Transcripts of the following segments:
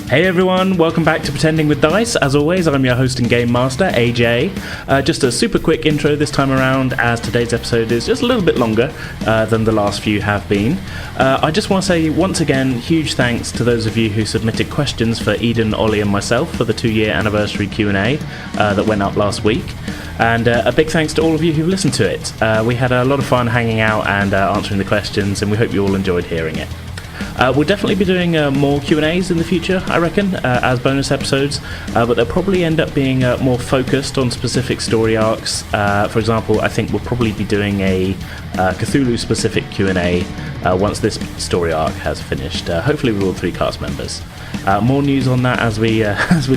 Hey everyone, welcome back to Pretending with Dice. As always, I'm your host and game master, AJ. Just a super quick intro this time around, as today's episode is just a little bit longer than the last few have been. I just want to say once again, huge thanks to those of you who submitted questions for Eden, Ollie and myself for the 2-year anniversary Q&A that went up last week. And a big thanks to all of you who've listened to it. We had a lot of fun hanging out and answering the questions, and we hope you all enjoyed hearing it. We'll definitely be doing more Q&As in the future, I reckon, as bonus episodes, but they'll probably end up being more focused on specific story arcs. For example, I think we'll probably be doing a Cthulhu-specific Q&A once this story arc has finished, hopefully with all 3 cast members. More news on that as we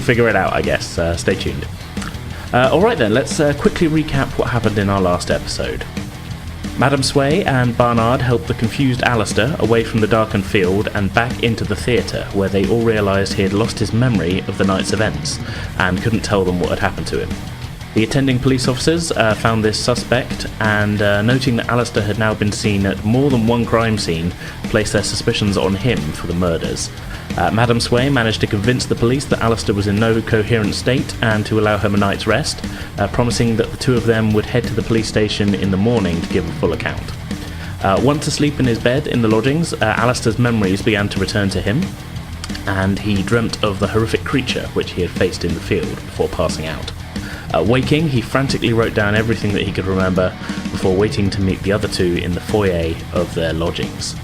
figure it out, I guess. Stay tuned. Alright then, let's quickly recap what happened in our last episode. Madam Sway and Barnard helped the confused Alistair away from the darkened field and back into the theatre, where they all realised he had lost his memory of the night's events and couldn't tell them what had happened to him. The attending police officers found this suspect and, noting that Alistair had now been seen at more than one crime scene, placed their suspicions on him for the murders. Madam Sway managed to convince the police that Alistair was in no coherent state and to allow him a night's rest, promising that the two of them would head to the police station in the morning to give a full account. Once asleep in his bed in the lodgings, Alistair's memories began to return to him, and he dreamt of the horrific creature which he had faced in the field before passing out. Waking, he frantically wrote down everything that he could remember before waiting to meet the other two in the foyer of their lodgings.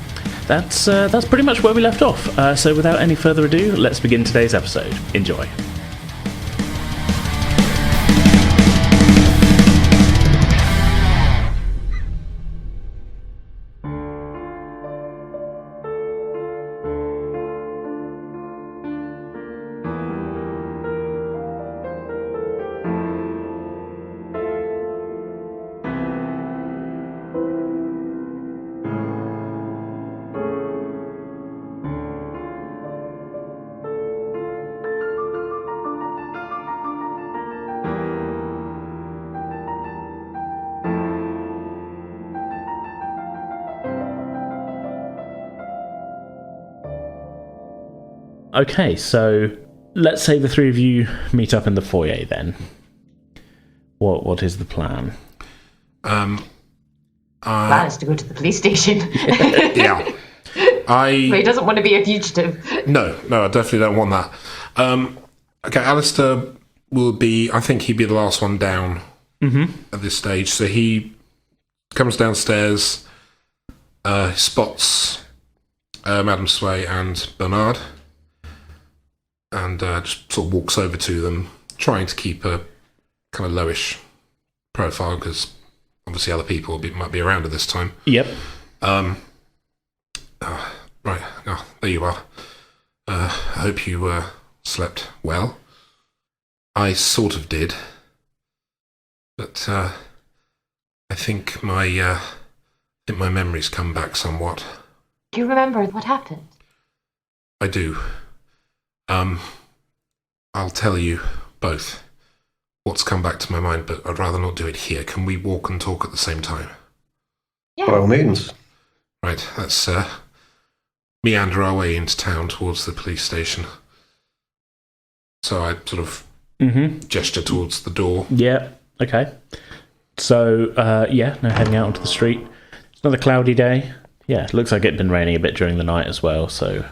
That's pretty much where we left off, so without any further ado, let's begin today's episode. Enjoy. Okay, so let's say the 3 of you meet up in the foyer then. What is the plan? Plan is to go to the police station. Yeah. But he doesn't want to be a fugitive. No, I definitely don't want that. Okay, Alistair will be, I think he'd be the last one down at this stage. So he comes downstairs, spots Madam Sway and Barnard, and just sort of walks over to them, trying to keep a kind of lowish profile, because obviously other people might be around at this time. Yep. Right. Oh, there you are. I hope you slept well. I sort of did, but I think my memory's come back somewhat. Do you remember what happened? I do. I'll tell you both what's come back to my mind, but I'd rather not do it here. Can we walk and talk at the same time? Yeah. By all means. Right, let's meander our way into town towards the police station. So I sort of gesture towards the door. Yeah, okay. So, heading out onto the street. It's another cloudy day. Yeah, it looks like it'd been raining a bit during the night as well, so...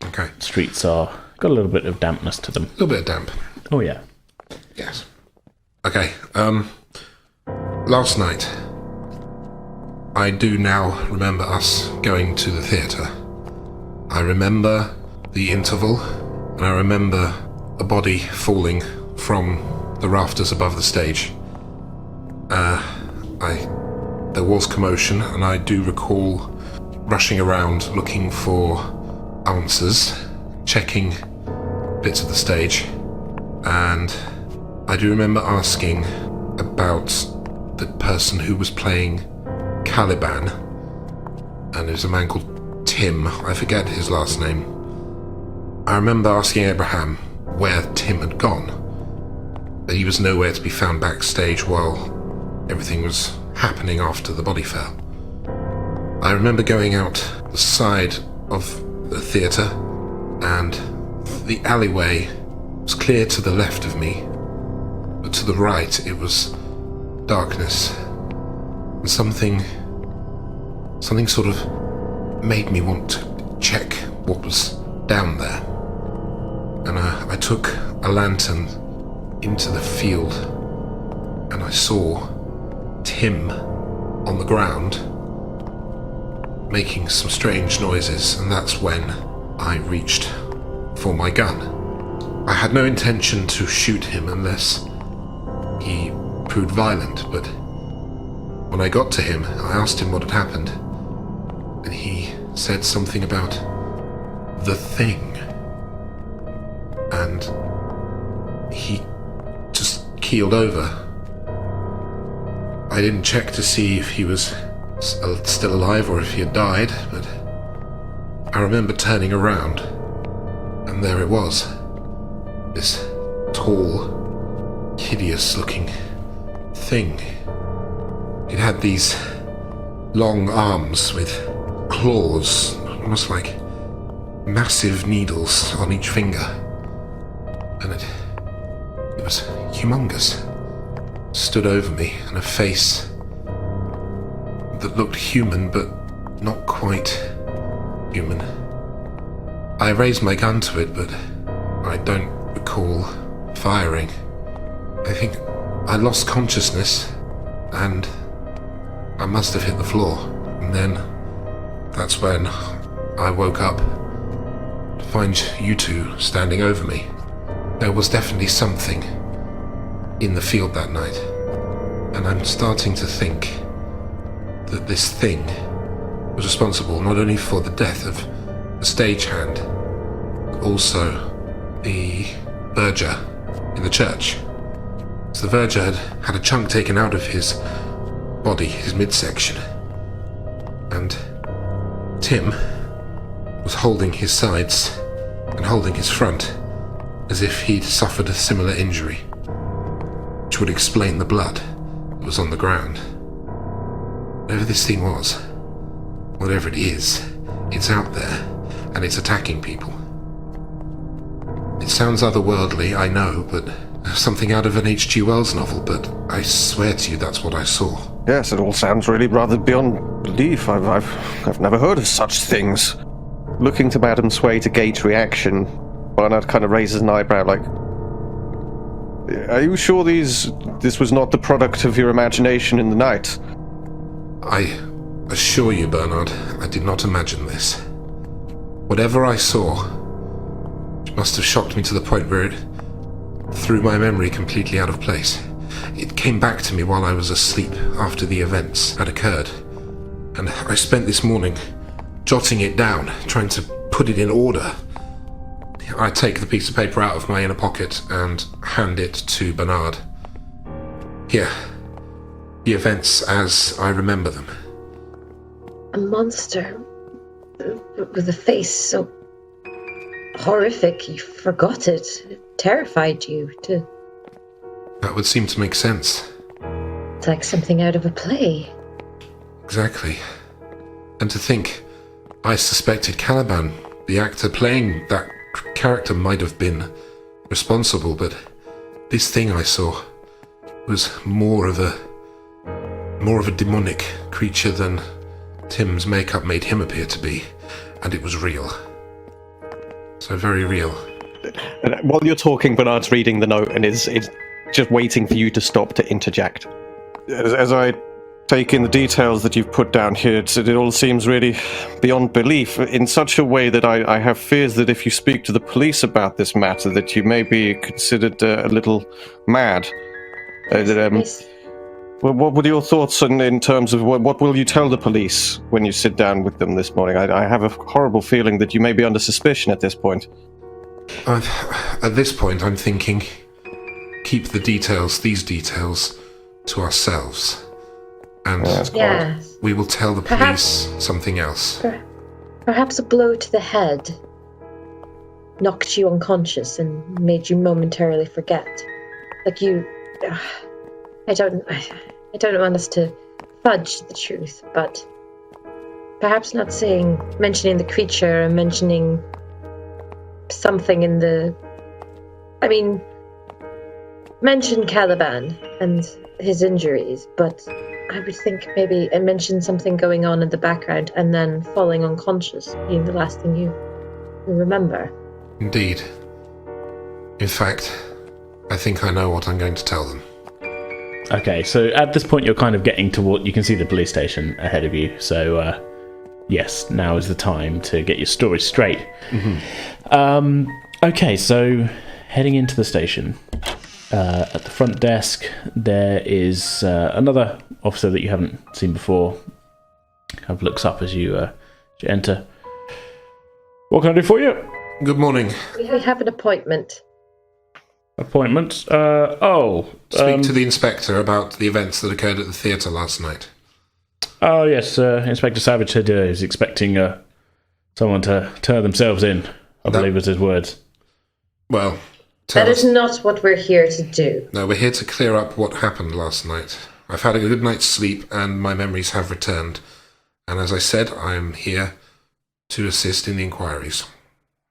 Okay. Streets got a little bit of dampness to them. A little bit of damp. Oh, yeah. Yes. Okay, last night, I do now remember us going to the theatre. I remember the interval, and I remember a body falling from the rafters above the stage. There was commotion, and I do recall rushing around looking for answers, checking bits of the stage, and I do remember asking about the person who was playing Caliban, and it was a man called Tim. I forget his last name. I remember asking Abraham where Tim had gone, that he was nowhere to be found backstage while everything was happening after the body fell. I remember going out the side of the theatre and the alleyway was clear to the left of me, but to the right it was darkness, and something sort of made me want to check what was down there. And I took a lantern into the field, and I saw Tim on the ground making some strange noises, and that's when I reached for my gun. I had no intention to shoot him unless he proved violent, but when I got to him, I asked him what had happened, and he said something about the thing, and he just keeled over. I didn't check to see if he was still alive or if he had died, but I remember turning around, and there it was. This tall, hideous-looking thing. It had these long arms with claws, almost like massive needles on each finger. And it was humongous. Stood over me, and a face that looked human, but not quite human. I raised my gun to it, but I don't recall firing. I think I lost consciousness, and I must have hit the floor. And then that's when I woke up to find you two standing over me. There was definitely something in the field that night, and I'm starting to think that this thing was responsible not only for the death of the stagehand, but also the verger in the church. So the verger had a chunk taken out of his body, his midsection, and Tim was holding his sides and holding his front as if he'd suffered a similar injury, which would explain the blood that was on the ground. Whatever this thing was, whatever it is, it's out there, and it's attacking people. It sounds otherworldly, I know, but something out of an H.G. Wells novel, but I swear to you that's what I saw. Yes, it all sounds really rather beyond belief. I've never heard of such things. Looking to Madam Sway to gauge reaction, Barnard kind of raises an eyebrow like, are you sure this was not the product of your imagination in the night? I assure you, Barnard, I did not imagine this. Whatever I saw, it must have shocked me to the point where it threw my memory completely out of place. It came back to me while I was asleep after the events had occurred, and I spent this morning jotting it down, trying to put it in order. I take the piece of paper out of my inner pocket and hand it to Barnard. Here, the events as I remember them. A monster with a face so horrific you forgot it. It terrified you to... That would seem to make sense. It's like something out of a play. Exactly. And to think, I suspected Caliban, the actor playing that character, might have been responsible, but this thing I saw was more of a demonic creature than Tim's makeup made him appear to be, and it was real. So very real. And while you're talking, Bernard's reading the note and is just waiting for you to stop to interject. As I take in the details that you've put down here, it all seems really beyond belief, in such a way that I have fears that if you speak to the police about this matter, that you may be considered a little mad. What were your thoughts in terms of what will you tell the police when you sit down with them this morning? I have a horrible feeling that you may be under suspicion at this point. At this point, I'm thinking, keep these details, to ourselves. And yes. We will tell the police something else. Perhaps a blow to the head knocked you unconscious and made you momentarily forget. Like you... I don't want us to fudge the truth, but perhaps not mentioning the creature and mentioning something in the... I mean, mention Caliban and his injuries, but I would think maybe it mentioned something going on in the background and then falling unconscious being the last thing you remember. Indeed. In fact, I think I know what I'm going to tell them. Okay, so at this point you're kind of getting toward... You can see the police station ahead of you, so yes, now is the time to get your story straight. Mm-hmm. Okay, so heading into the station. At the front desk, there is another officer that you haven't seen before. Kind of looks up as you enter. What can I do for you? Good morning. We have an appointment. Appointment? Speak to the inspector about the events that occurred at the theatre last night. Oh, yes, Inspector Savage said he was expecting someone to turn themselves in, I believe was his words. Well, that is not what we're here to do. No, we're here to clear up what happened last night. I've had a good night's sleep and my memories have returned. And as I said, I'm here to assist in the inquiries.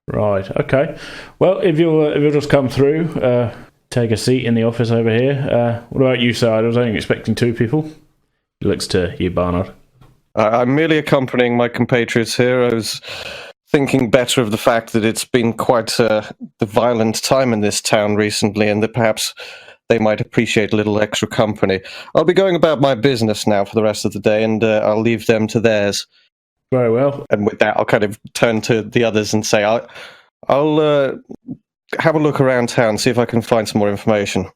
Right, okay. Well, if you'll just come through, take a seat in the office over here. What about you, sir? I was only expecting 2 people. He looks to you, Barnard. I'm merely accompanying my compatriots here. I was thinking better of the fact that it's been quite the violent time in this town recently, and that perhaps they might appreciate a little extra company. I'll be going about my business now for the rest of the day, and I'll leave them to theirs. Very well. And with that, I'll kind of turn to the others and say, I'll have a look around town, see if I can find some more information.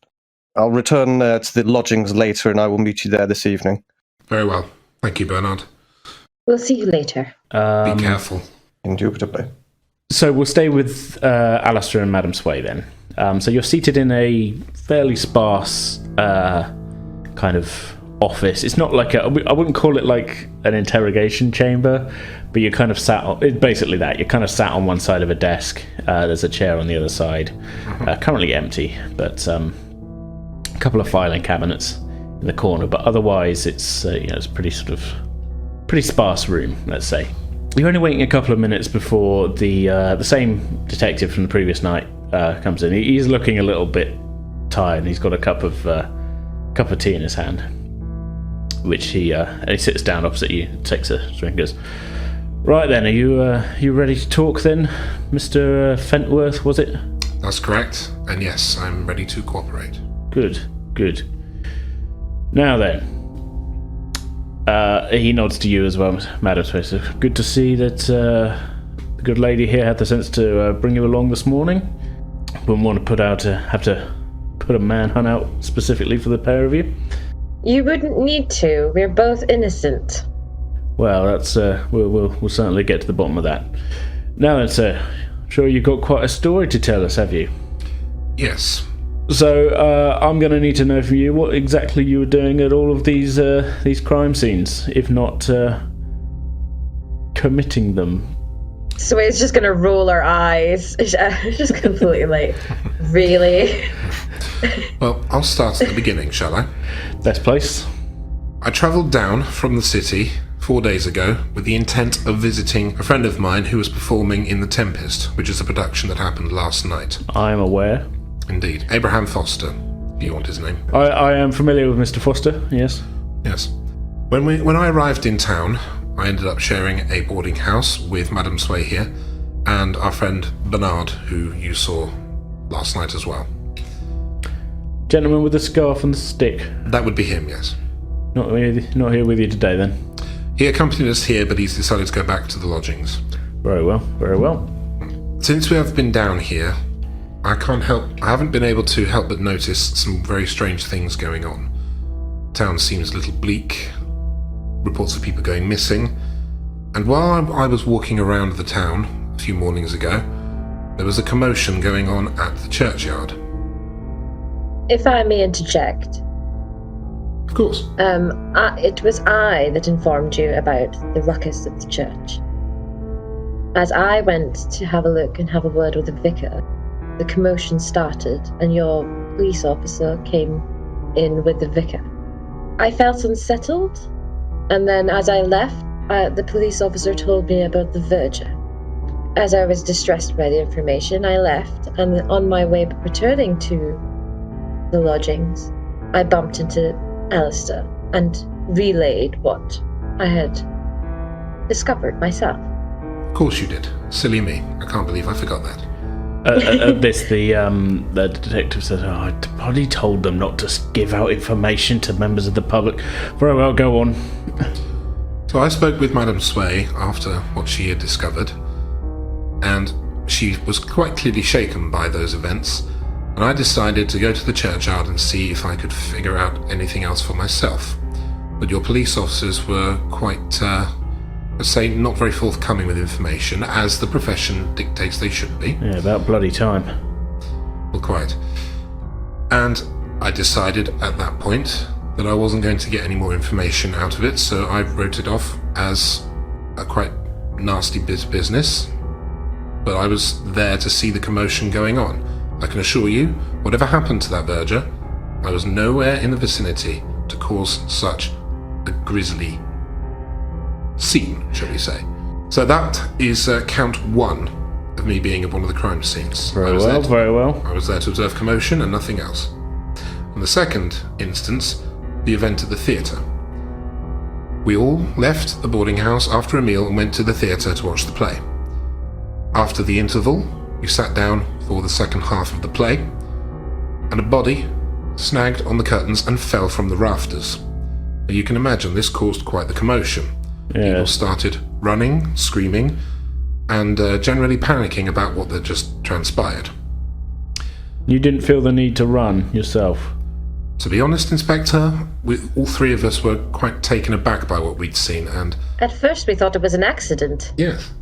I'll return to the lodgings later, and I will meet you there this evening. Very well. Thank you, Barnard. We'll see you later. Be careful. Indubitably. So we'll stay with Alistair and Madam Sway then. So you're seated in a fairly sparse kind of office. It's not like I wouldn't call it like an interrogation chamber, but you're kind of sat on... It's basically that. You're kind of sat on one side of a desk. There's a chair on the other side. Currently empty, but a couple of filing cabinets in the corner. But otherwise, it's it's pretty sparse room, let's say. You're only waiting a couple of minutes before the same detective from the previous night comes in. He's looking a little bit tired, and he's got a cup of tea in his hand, which he sits down opposite you, takes a drink, and goes, "Right then, are you ready to talk then, Mr. Fentworth, was it?" That's correct, and yes, I'm ready to cooperate. Good. Now then, he nods to you as well, Madam Sway. So good to see that the good lady here had the sense to bring you along this morning. Wouldn't want to have to put a manhunt out specifically for the pair of you. You wouldn't need to. We're both innocent. Well, that's we'll certainly get to the bottom of that. Now then, sir, I'm sure you've got quite a story to tell us, have you? Yes. So I'm going to need to know from you what exactly you were doing at all of these crime scenes, if not committing them. So it's just going to roll our eyes. Just completely like, really? Well, I'll start at the beginning, shall I? Best place. I travelled down from the city 4 days ago with the intent of visiting a friend of mine who was performing in The Tempest, which is a production that happened last night. I am aware. Indeed. Abraham Foster, if you want his name. I am familiar with Mr. Foster, yes. Yes. When I arrived in town, I ended up sharing a boarding house with Madam Sway here and our friend Barnard, who you saw last night as well. Gentleman with the scarf and the stick. That would be him, yes. Not here with you today, then? He accompanied us here, but he's decided to go back to the lodgings. Very well. Since we have been down here, I haven't been able to help but notice some very strange things going on. Town seems a little bleak. Reports of people going missing. And while I was walking around the town a few mornings ago, there was a commotion going on at the churchyard. If I may interject. Of course. It was I that informed you about the ruckus at the church. As I went to have a look and have a word with the vicar, the commotion started and your police officer came in with the vicar. I felt unsettled, and then as I left, the police officer told me about the verger. as I was distressed by the information, I left, and on my way returning to the lodgings, I bumped into Alistair and relayed what I had discovered myself. Of course you did. Silly me. I can't believe I forgot that. The detective says, I already told them not to give out information to members of the public. Very well, go on. So I spoke with Madam Sway after what she had discovered, and she was quite clearly shaken by those events, and I decided to go to the churchyard and see if I could figure out anything else for myself. But your police officers were quite, let's say, not very forthcoming with information, as the profession dictates they should be. Yeah, about bloody time. Well, quite. And I decided at that point that I wasn't going to get any more information out of it, so I wrote it off as a quite nasty bit of business. But I was there to see the commotion going on. I can assure you, whatever happened to that verger, I was nowhere in the vicinity to cause such a grisly scene, shall we say. So that is count one of me being at one of the crime scenes. Very well. I was there to observe commotion and nothing else. In the second instance, the event at the theatre. We all left the boarding house after a meal and went to the theatre to watch the play. After the interval, we sat down for the second half of the play, and a body snagged on the curtains and fell from the rafters. You can imagine this caused quite the commotion. Yeah. People started running, screaming, and generally panicking about what had just transpired. You didn't feel the need to run yourself? To be honest, Inspector, all three of us were quite taken aback by what we'd seen, and... At first we thought it was an accident. Yes.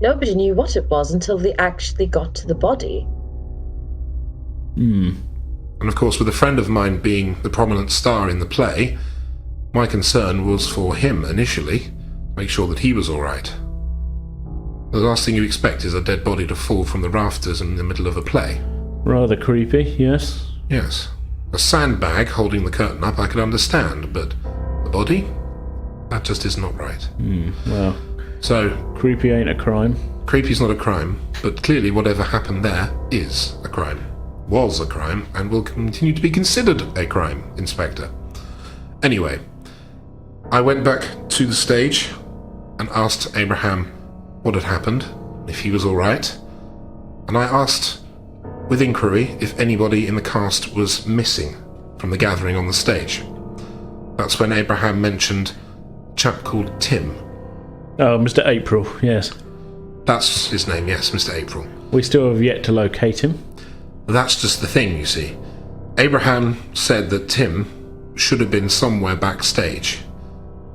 Nobody knew what it was until they actually got to the body. And of course, with a friend of mine being the prominent star in the play, my concern was for him initially, make sure that he was alright. The last thing you expect is a dead body to fall from the rafters in the middle of a play. Rather creepy, yes? Yes. A sandbag holding the curtain up I could understand, but the body? That just is not right. Well, so... creepy ain't a crime. Creepy's not a crime, but clearly whatever happened there is a crime. Was a crime, and will continue to be considered a crime, Inspector. Anyway, I went back to the stage and asked Abraham what had happened, if he was alright, and I asked with inquiry if anybody in the cast was missing from the gathering on the stage. That's when Abraham mentioned a chap called Tim. Oh, Mr. April, yes. That's his name, yes, Mr. April. We still have yet to locate him. That's just the thing, you see. Abraham said that Tim should have been somewhere backstage.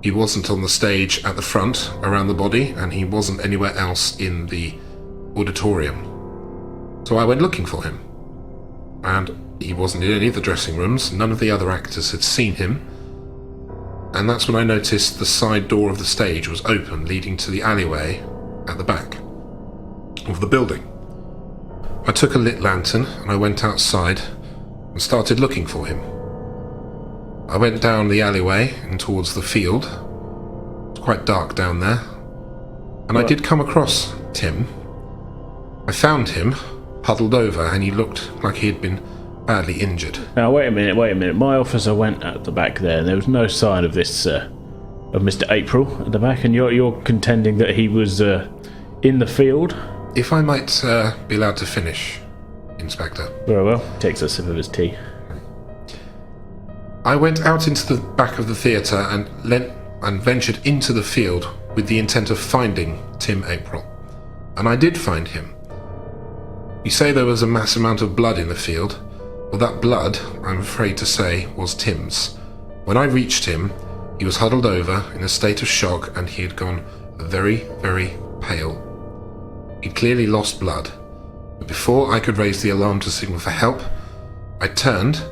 He wasn't on the stage at the front around the body, and he wasn't anywhere else in the auditorium. So I went looking for him. And he wasn't in any of the dressing rooms, none of the other actors had seen him. And that's when I noticed the side door of the stage was open, leading to the alleyway at the back of the building. I took a lit lantern and I went outside and started looking for him. I went down the alleyway and towards the field. It's quite dark down there. And I did come across Tim. I found him, huddled over, and he looked like he had been badly injured. Now, wait a minute. My officer went at the back there, and there was no sign of this, of Mr. April at the back, and you're contending that he was, in the field? If I might be allowed to finish, Inspector. Very well. Takes a sip of his tea. I went out into the back of the theatre and ventured into the field with the intent of finding Tim April. And I did find him. You say there was a mass amount of blood in the field. Well, that blood, I'm afraid to say, was Tim's. When I reached him, he was huddled over in a state of shock, and he had gone very, very pale. He'd clearly lost blood. But before I could raise the alarm to signal for help, I turned,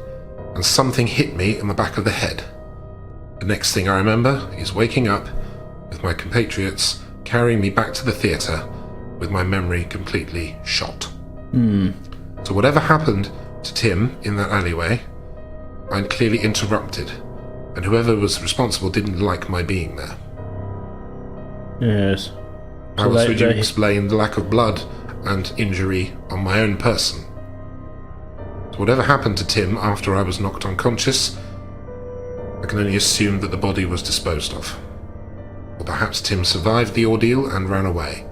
and something hit me in the back of the head. The next thing I remember is waking up with my compatriots carrying me back to the theatre with my memory completely shot. So whatever happened to Tim in that alleyway, I'd clearly interrupted, and whoever was responsible didn't like my being there. Yes. How else would you explain the lack of blood and injury on my own person? So whatever happened to Tim after I was knocked unconscious, I can only assume that the body was disposed of. Or perhaps Tim survived the ordeal and ran away.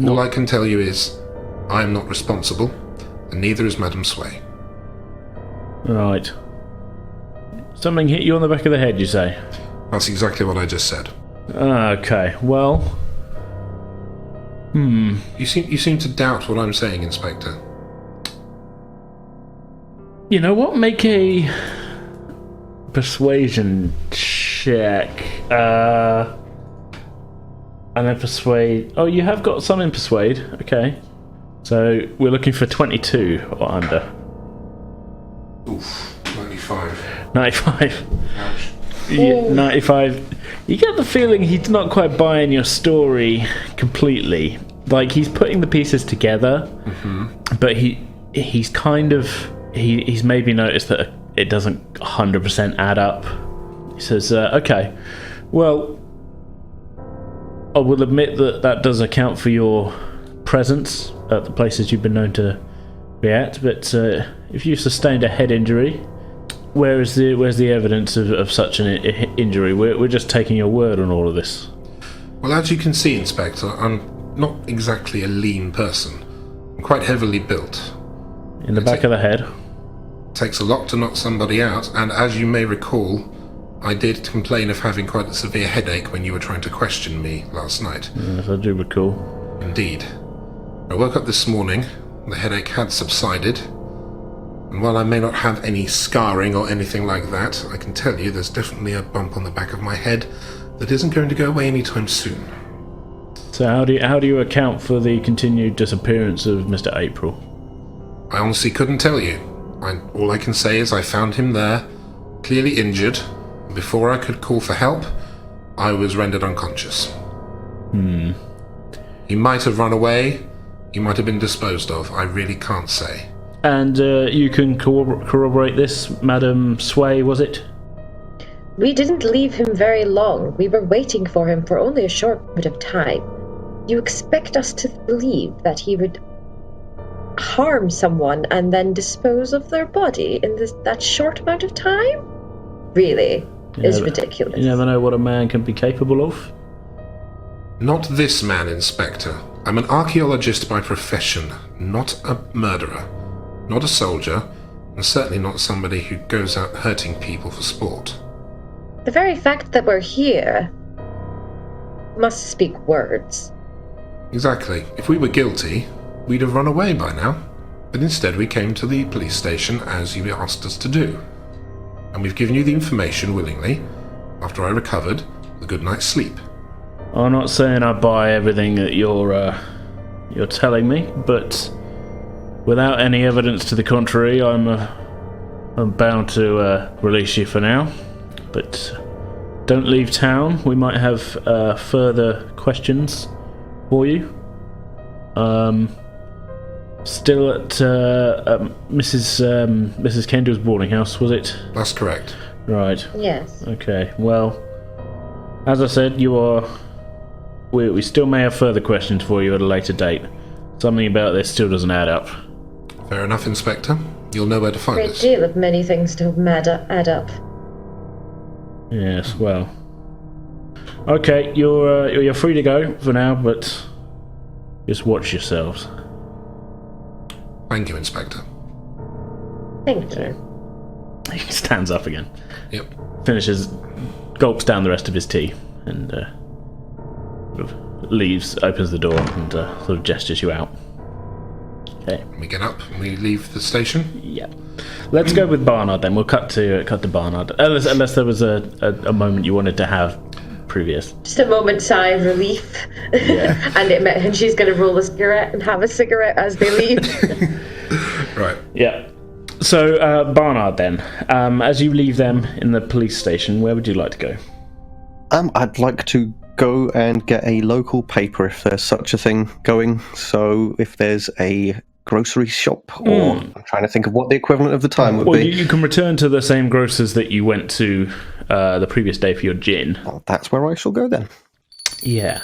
All I can tell you is, I am not responsible, and neither is Madam Sway. Right. Something hit you on the back of the head, you say? That's exactly what I just said. Okay, well... You seem to doubt what I'm saying, Inspector. You know what? Make a persuasion check. And then persuade. Oh, you have got some in persuade. Okay. So we're looking for 22 or under. Oof, 95. 95. Ouch. Yeah, 95. You get the feeling he's not quite buying your story completely. Like, he's putting the pieces together, but he's kind of... He's maybe noticed that it doesn't 100% add up. He says, okay, well, I will admit that does account for your presence at the places you've been known to be at, but if you sustained a head injury, where's the evidence of such an injury? We're just taking your word on all of this. Well, as you can see, Inspector, I'm not exactly a lean person. I'm quite heavily built. In the back of the head? Takes a lot to knock somebody out, and as you may recall, I did complain of having quite a severe headache when you were trying to question me last night. Yes, I do recall. Indeed. I woke up this morning, the headache had subsided, and while I may not have any scarring or anything like that, I can tell you there's definitely a bump on the back of my head that isn't going to go away anytime soon. So how do you account for the continued disappearance of Mr. April? I honestly couldn't tell you. All I can say is I found him there, clearly injured, and before I could call for help, I was rendered unconscious. He might have run away, he might have been disposed of, I really can't say. And you can corroborate this, Madam Sway, was it? We didn't leave him very long. We were waiting for him for only a short bit of time. You expect us to believe that he would harm someone and then dispose of their body in that short amount of time? Really? Is ridiculous. You never know what a man can be capable of. Not this man, Inspector. I'm an archaeologist by profession, not a murderer, not a soldier, and certainly not somebody who goes out hurting people for sport. The very fact that we're here must speak words. Exactly. If we were guilty, we'd have run away by now. But instead we came to the police station as you asked us to do. And we've given you the information willingly, after I recovered with a good night's sleep. I'm not saying I buy everything that you're telling me, but without any evidence to the contrary, I'm bound to release you for now. But don't leave town. We might have further questions for you. Still at Mrs. Kendall's boarding house, was it? That's correct. Right. Yes. Okay. Well, as I said, we still may have further questions for you at a later date. Something about this still doesn't add up. Fair enough, Inspector. You'll know where to find us. A great deal of many things don't add up. Yes. Well. Okay. You're free to go for now, but just watch yourselves. Thank you, Inspector. Thank you. He stands up again. Yep. Finishes, gulps down the rest of his tea, and sort of leaves, opens the door, and sort of gestures you out. Okay. We get up and we leave the station. Yep. Let's go with Barnard then. We'll cut to Barnard, unless there was a moment you wanted to have previous. Just a moment's sigh of relief. Yeah. and she's going to roll a cigarette and have a cigarette as they leave. Right. Yeah. So, Barnard then. As you leave them in the police station, where would you like to go? I'd like to go and get a local paper if there's such a thing going. So if there's a grocery shop, or I'm trying to think of what the equivalent of the time would be. Well, you can return to the same grocers that you went to the previous day for your gin. Well, that's where I shall go then. Yeah.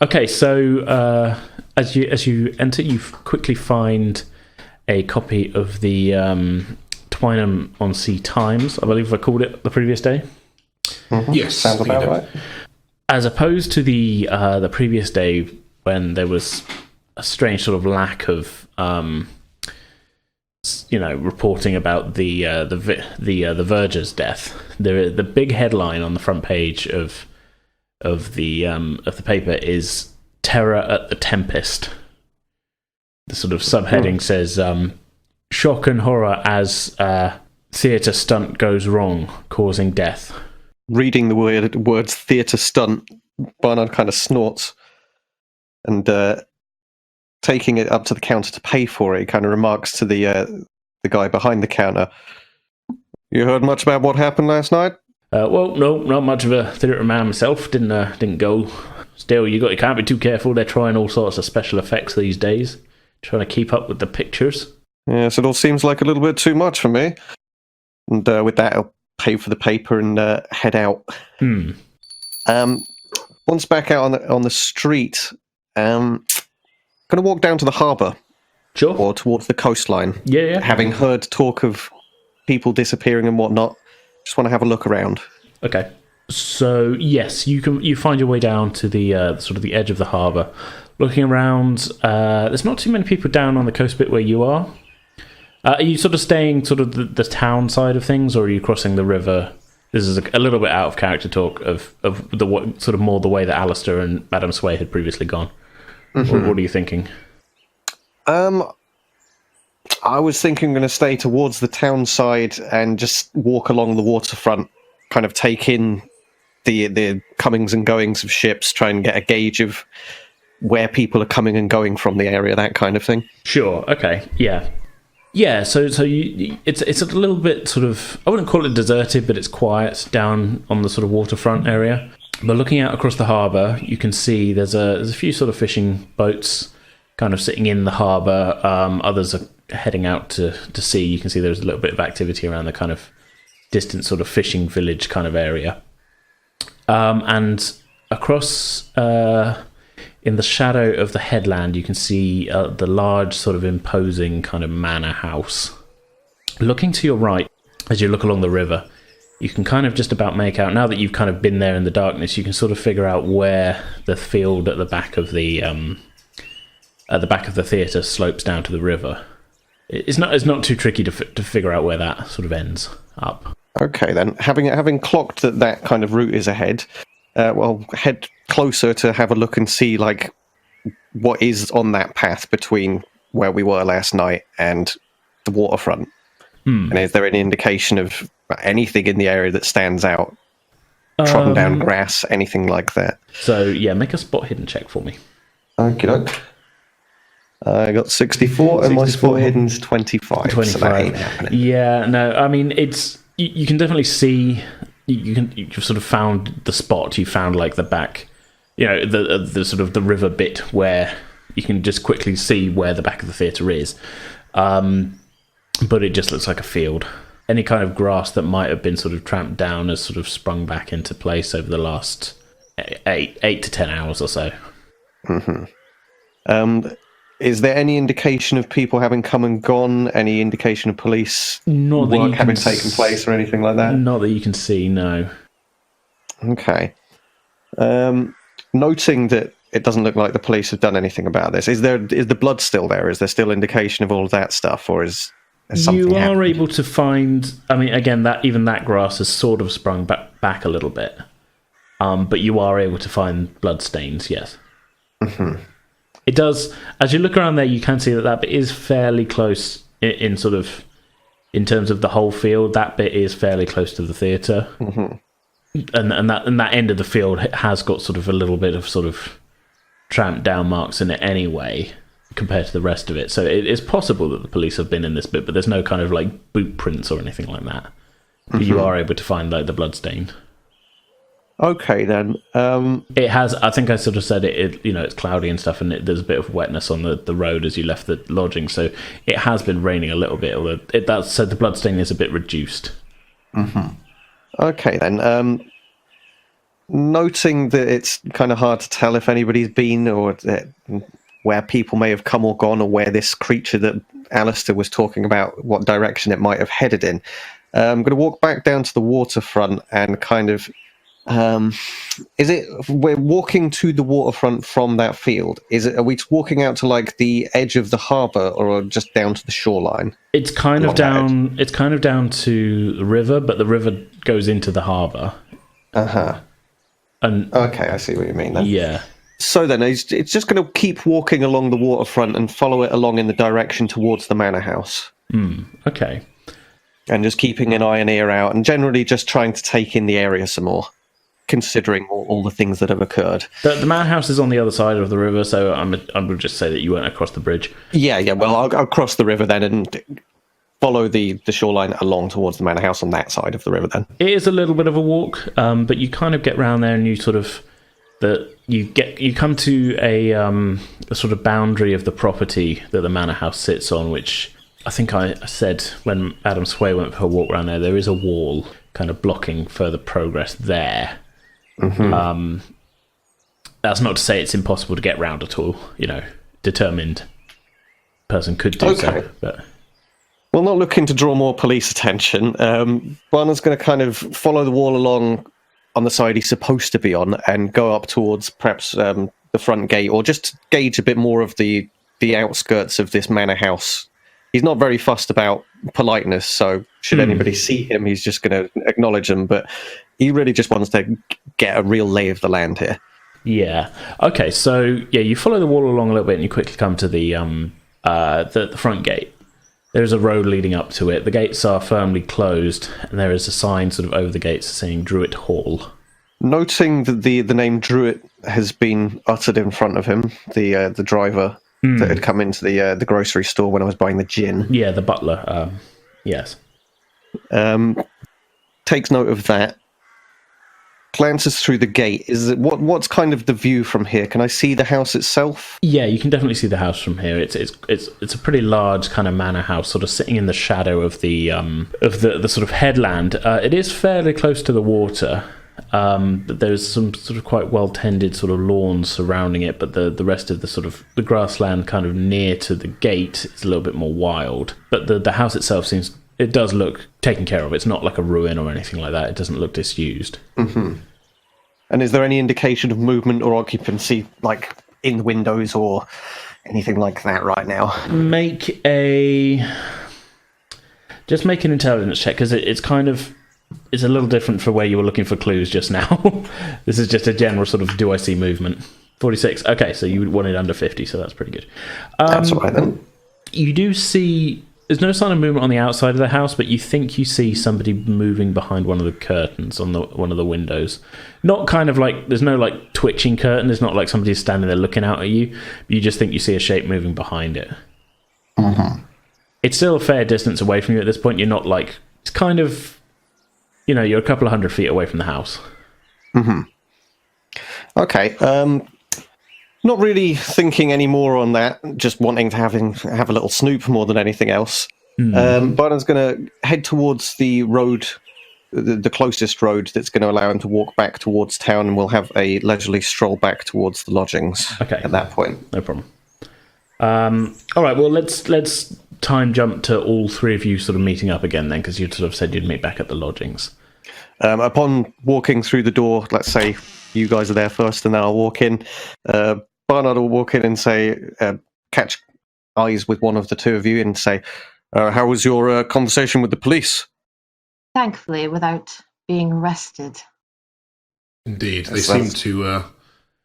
Okay, so as you enter, you quickly find a copy of the Twynham-on-Sea Times, I believe I called it the previous day. Mm-hmm. Yes, sounds about right. As opposed to the previous day when there was a strange sort of lack of reporting about the verger's death. The big headline on the front page of the paper is "Terror at the Tempest." The sort of subheading says "Shock and horror as theatre stunt goes wrong, causing death." Reading the words theatre stunt, Barnard kind of snorts, and taking it up to the counter to pay for it, he kind of remarks to the guy behind the counter, "You heard much about what happened last night?" Well, no, not much of a theatre man myself. Didn't go. Still, you can't be too careful. They're trying all sorts of special effects these days, trying to keep up with the pictures. Yes, it all seems like a little bit too much for me. And with that, I'll pay for the paper and head out. Once back out on the street, going to walk down to the harbour. Sure. Or towards the coastline. Yeah. Having heard talk of people disappearing and whatnot, just want to have a look around. Okay. So yes, you find your way down to the sort of the edge of the harbour. Looking around, there's not too many people down on the coast bit where you are. Are you sort of staying sort of the town side of things, or are you crossing the river? This is a little bit out of character talk of the sort of more the way that Alistair and Madam Sway had previously gone. Mm-hmm. What are you thinking? I was thinking I'm going to stay towards the town side and just walk along the waterfront, kind of take in the comings and goings of ships, try and get a gauge of where people are coming and going from the area, that kind of thing. Sure. Okay. Yeah. Yeah. So it's a little bit sort of, I wouldn't call it deserted, but it's quiet down on the sort of waterfront area. But looking out across the harbour, you can see there's a few sort of fishing boats kind of sitting in the harbour. Others are heading out to sea. You can see there's a little bit of activity around the kind of distant sort of fishing village kind of area. And across in the shadow of the headland, you can see the large sort of imposing kind of manor house. Looking to your right, as you look along the river, you can kind of just about make out, now that you've kind of been there in the darkness, you can sort of figure out where the field at the back of the theatre slopes down to the river. It's not too tricky to figure out where that sort of ends up. Okay, then. Having clocked that kind of route is ahead, head closer to have a look and see, like, what is on that path between where we were last night and the waterfront. And is there any indication of anything in the area that stands out? Trodden down grass, anything like that? So, yeah, make a spot hidden check for me. Okay. I got 64, and my spot hidden's 25. 25. So that ain't happening. Yeah, no, I mean, it's you can definitely see. You've sort of found the spot. You found like the back, the sort of the river bit where you can just quickly see where the back of the theatre is. But it just looks like a field. Any kind of grass that might have been sort of tramped down has sort of sprung back into place over the last 8 to 10 hours or so. Mm-hmm. Is there any indication of people having come and gone? Any indication of police work having taken place or anything like that? Not that you can see, no. Okay. Noting that it doesn't look like the police have done anything about this, is the blood still there? Is there still indication of all of that stuff, or is something you are happened? able to find? I mean, again, that grass has sort of sprung back a little bit, but you are able to find blood stains. Yes. Mm-hmm. It does. As you look around there, you can see that bit is fairly close in terms of the whole field. That bit is fairly close to the theatre, and that end of the field has got sort of a little bit of sort of tramped down marks in it anyway, compared to the rest of it. So it is possible that the police have been in this bit, but there's no kind of like boot prints or anything like that. But you are able to find like the blood stain. Okay, then. It has. I think I sort of said it. It's cloudy and stuff, and there's a bit of wetness on the road as you left the lodging. So it has been raining a little bit. Although that said, the bloodstain is a bit reduced. Okay, then. noting that it's kind of hard to tell if anybody's been or where people may have come or gone, or where this creature that Alistair was talking about, what direction it might have headed in, I'm going to walk back down to the waterfront and kind of... we're walking to the waterfront from that field? Are we walking out to like the edge of the harbour, or just down to the shoreline? It's kind of down. It's kind of down to the river, but the river goes into the harbour. And okay, I see what you mean then. Yeah. So then it's just going to keep walking along the waterfront and follow it along in the direction towards the manor house. Okay. And just keeping an eye and ear out, and generally just trying to take in the area some more, considering all the things that have occurred. The manor house is on the other side of the river, so I would just say that you went across the bridge. Yeah. Well, I'll cross the river then and follow the shoreline along towards the manor house on that side of the river then. It is a little bit of a walk, but you kind of get round there and you sort of... You come to a sort of boundary of the property that the manor house sits on, which I think I said when Madam Sway went for her walk around there is a wall kind of blocking further progress there. That's not to say it's impossible to get round at all. Determined person could do so. But well, not looking to draw more police attention. Barnard's going to kind of follow the wall along on the side he's supposed to be on and go up towards perhaps the front gate, or just gauge a bit more of the outskirts of this manor house. He's not very fussed about politeness, so should anybody see him, he's just going to acknowledge them, but he really just wants to get a real lay of the land here. Yeah. Okay, so you follow the wall along a little bit and you quickly come to the front gate. There's a road leading up to it. The gates are firmly closed, and there is a sign sort of over the gates saying Druid Hall. Noting that the name Druid has been uttered in front of him, the driver that had come into the grocery store when I was buying the gin. Yeah, the butler. Yes. Takes note of that. Glances through the gate. What's kind of the view from here? Can I see the house itself? Yeah, you can definitely see the house from here. It's a pretty large kind of manor house, sort of sitting in the shadow of the sort of headland. It is fairly close to the water, but there's some sort of quite well tended sort of lawns surrounding it. But the rest of the sort of the grassland kind of near to the gate is a little bit more wild. But the house itself it does look taken care of. It's not like a ruin or anything like that. It doesn't look disused. Mm-hmm. And is there any indication of movement or occupancy, like in the windows or anything like that right now? Make an intelligence check, because it's a little different for where you were looking for clues just now. This is just a general sort of, do I see movement? 46. Okay, so you wanted under 50, so that's pretty good. That's all right then. You do see... There's no sign of movement on the outside of the house, but you think you see somebody moving behind one of the curtains on one of the windows. Not kind of like, there's no like twitching curtain. There's not like somebody's standing there looking out at you. You just think you see a shape moving behind it. Mm-hmm. It's still a fair distance away from you at this point. You're not like, it's kind of, you're a couple of 100 feet away from the house. Mm-hmm. Okay. Not really thinking any more on that, just wanting to have a little snoop more than anything else. Barnard's going to head towards the road, the closest road that's going to allow him to walk back towards town, and we'll have a leisurely stroll back towards the lodgings at that point. No problem. All right, well, let's time jump to all three of you sort of meeting up again then, because you sort of said you'd meet back at the lodgings. Upon walking through the door, let's say you guys are there first and then I'll walk in, Barnard will walk in and say, catch eyes with one of the two of you and say, how was your conversation with the police? Thankfully, without being arrested. Indeed, they seem to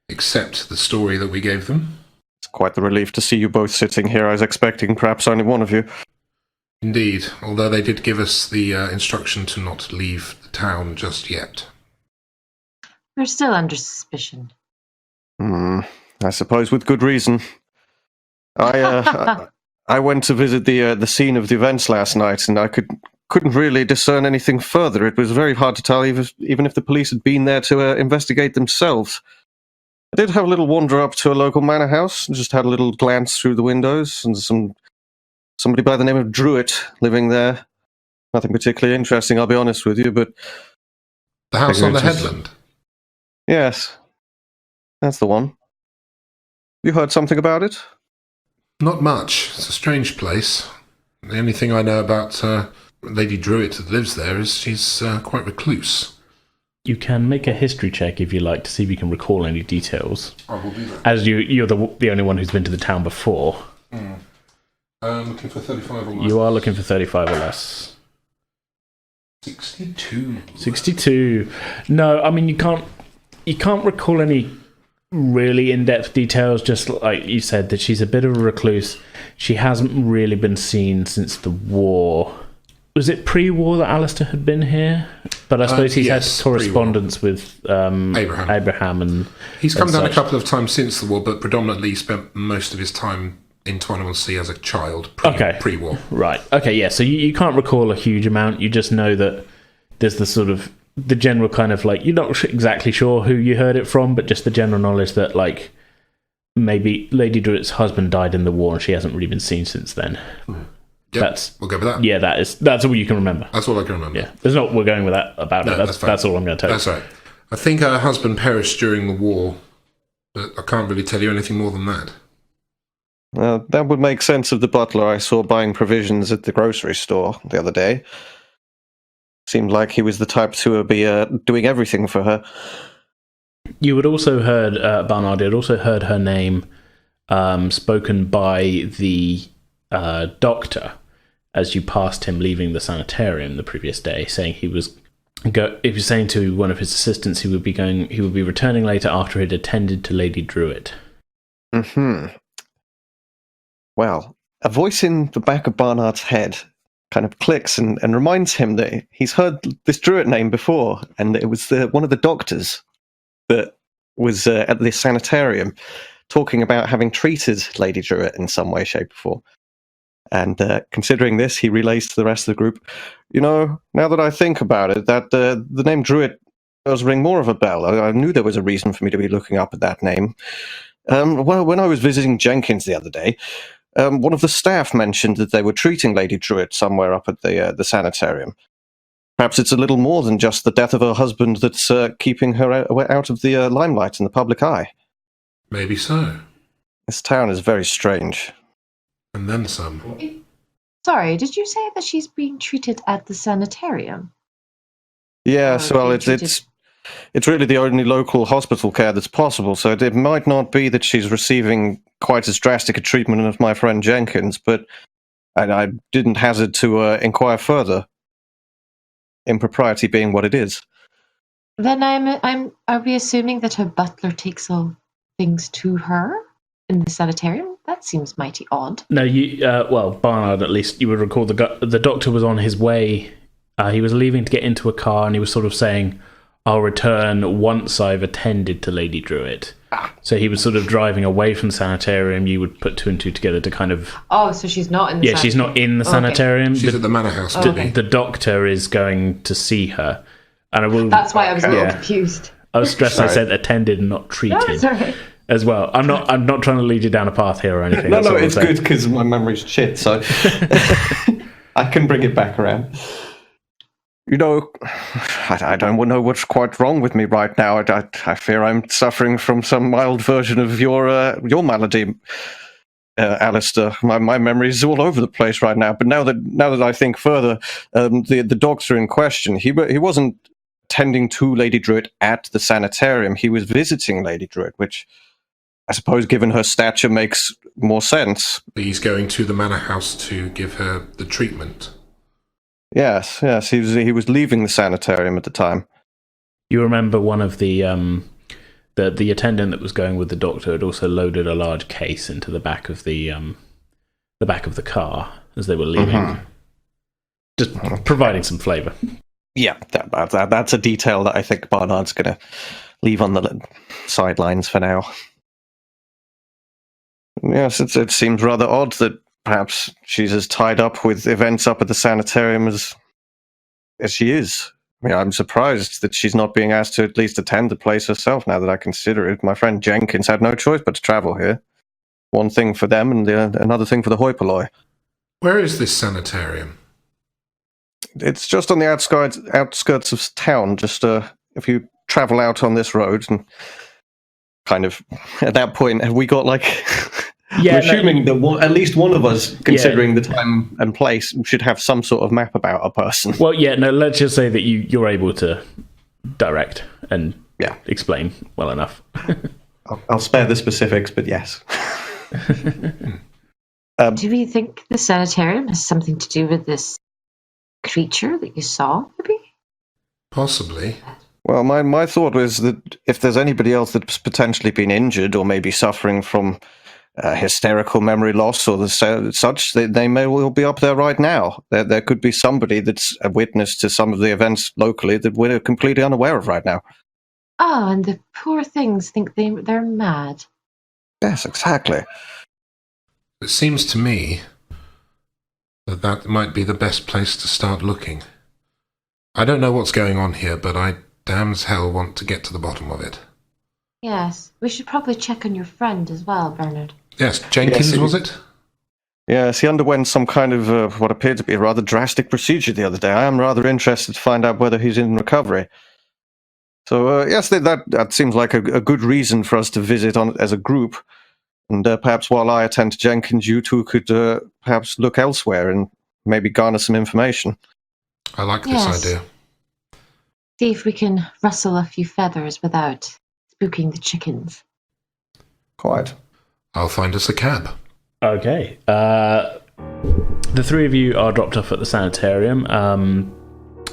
accept the story that we gave them. It's quite the relief to see you both sitting here. I was expecting perhaps only one of you. Indeed, although they did give us the instruction to not leave the town just yet. We're still under suspicion. I suppose with good reason. I went to visit the scene of the events last night, and I couldn't really discern anything further. It was very hard to tell, even if the police had been there to investigate themselves. I did have a little wander up to a local manor house, and just had a little glance through the windows, and somebody by the name of Druid living there. Nothing particularly interesting, I'll be honest with you, but... The house on the headland? Yes, that's the one. You heard something about it? Not much. It's a strange place. The only thing I know about Lady Druid that lives there is she's quite recluse. You can make a history check if you like to see if you can recall any details. I will do that. As you're the only one who's been to the town before. Looking for 35 or less. You are looking for 35 or less. 62. 62. No, I mean you can't recall any really in-depth details, just like you said that she's a bit of a recluse. She hasn't really been seen since the war. Was it pre-war that Alistair had been here? But I suppose he's yes, had correspondence with Abraham. and He's come down such. a couple of times since the war, but predominantly spent most of his time in Twynham-on-Sea as a child pre-war. Right. Okay, yeah, so you can't recall a huge amount. You just know that there's the sort of the general kind of like, you're not exactly sure who you heard it from, but just the general knowledge that like maybe Lady Druid's husband died in the war and she hasn't really been seen since then. Yep, we'll go with that. Yeah, that's all you can remember. That's all I can remember. Yeah, there's not we're going with that about No, it. That's all I'm going to tell you. That's right. I think her husband perished during the war, but I can't really tell you anything more than that. That would make sense of the butler I saw buying provisions at the grocery store the other day. Seemed like he was the type to be doing everything for her. You had also heard, Barnard had also heard her name spoken by the doctor as you passed him leaving the sanitarium the previous day, saying he was saying to one of his assistants he would be returning later after he'd attended to Lady Druid. Well, a voice in the back of Barnard's head kind of clicks and reminds him that he's heard this Druid name before, and it was one of the doctors that was at the sanitarium talking about having treated Lady Druid in some way, shape, or form. And considering this, he relays to the rest of the group, now that I think about it, that the name Druid does ring more of a bell. I knew there was a reason for me to be looking up at that name. Well, when I was visiting Jenkins the other day, one of the staff mentioned that they were treating Lady Druid somewhere up at the sanitarium. Perhaps it's a little more than just the death of her husband that's keeping her out of the limelight in the public eye. Maybe so. This town is very strange. And then some. Sorry, did you say that she's being treated at the sanitarium? Yes, well, it's really the only local hospital care that's possible, so it might not be that she's receiving quite as drastic a treatment as my friend Jenkins, but I didn't hazard to inquire further. Impropriety being what it is. Then are we assuming that her butler takes all things to her in the sanitarium? That seems mighty odd. No, Barnard, at least you would recall the doctor was on his way. He was leaving to get into a car, and he was sort of saying, I'll return once I've attended to Lady Druid. So he was sort of driving away from the sanitarium. You would put two and two together to kind of... Oh, so she's not in the sanitarium. She's not in the sanitarium. She's at the manor house. The doctor is going to see her. And I will... That's why I was a little confused. I was stressed. I said attended and not treated. No, it's all right. As well. I'm not trying to lead you down a path here or anything. No, it's good because my memory's shit, so I can bring it back around. I don't know what's quite wrong with me right now. I fear I'm suffering from some mild version of your malady, Alistair. My memory's all over the place right now. But now that I think further, the doctor in question, he wasn't tending to Lady Druid at the sanitarium. He was visiting Lady Druid, which I suppose, given her stature, makes more sense. He's going to the manor house to give her the treatment. Yes. He was leaving the sanitarium at the time. You remember one of the attendant that was going with the doctor had also loaded a large case into the back of the car as they were leaving, just providing some flavour. Yeah, that's a detail that I think Barnard's going to leave on the sidelines for now. Yes, it seems rather odd that perhaps she's as tied up with events up at the sanitarium as she is. I mean, I'm surprised that she's not being asked to at least attend the place herself, now that I consider it. My friend Jenkins had no choice but to travel here. One thing for them and another thing for the hoi polloi. Where is this sanitarium? It's just on the outskirts of town, just a few travel out on this road and kind of, at that point, have we got like... Yeah, I'm assuming that at least one of us, considering the time and place, should have some sort of map about a person. Well, yeah, no, let's just say that you're able to direct and explain well enough. I'll spare the specifics, but yes. Do we think the sanitarium has something to do with this creature that you saw, maybe? Possibly. Well, my thought was that if there's anybody else that's potentially been injured or maybe suffering from hysterical memory loss or such, they may well be up there right now. There could be somebody that's a witness to some of the events locally that we're completely unaware of right now. Oh, and the poor things think they're mad. Yes, exactly. It seems to me that might be the best place to start looking. I don't know what's going on here, but I damn as hell want to get to the bottom of it. Yes, we should probably check on your friend as well, Barnard. Yes, Jenkins, was it? Yes, he underwent some kind of what appeared to be a rather drastic procedure the other day. I am rather interested to find out whether he's in recovery. So, yes, that seems like a good reason for us to visit as a group. And perhaps while I attend to Jenkins, you two could perhaps look elsewhere and maybe garner some information. I like this idea. See if we can rustle a few feathers without spooking the chickens. Quite. I'll find us a cab. Okay. The three of you are dropped off at the sanitarium.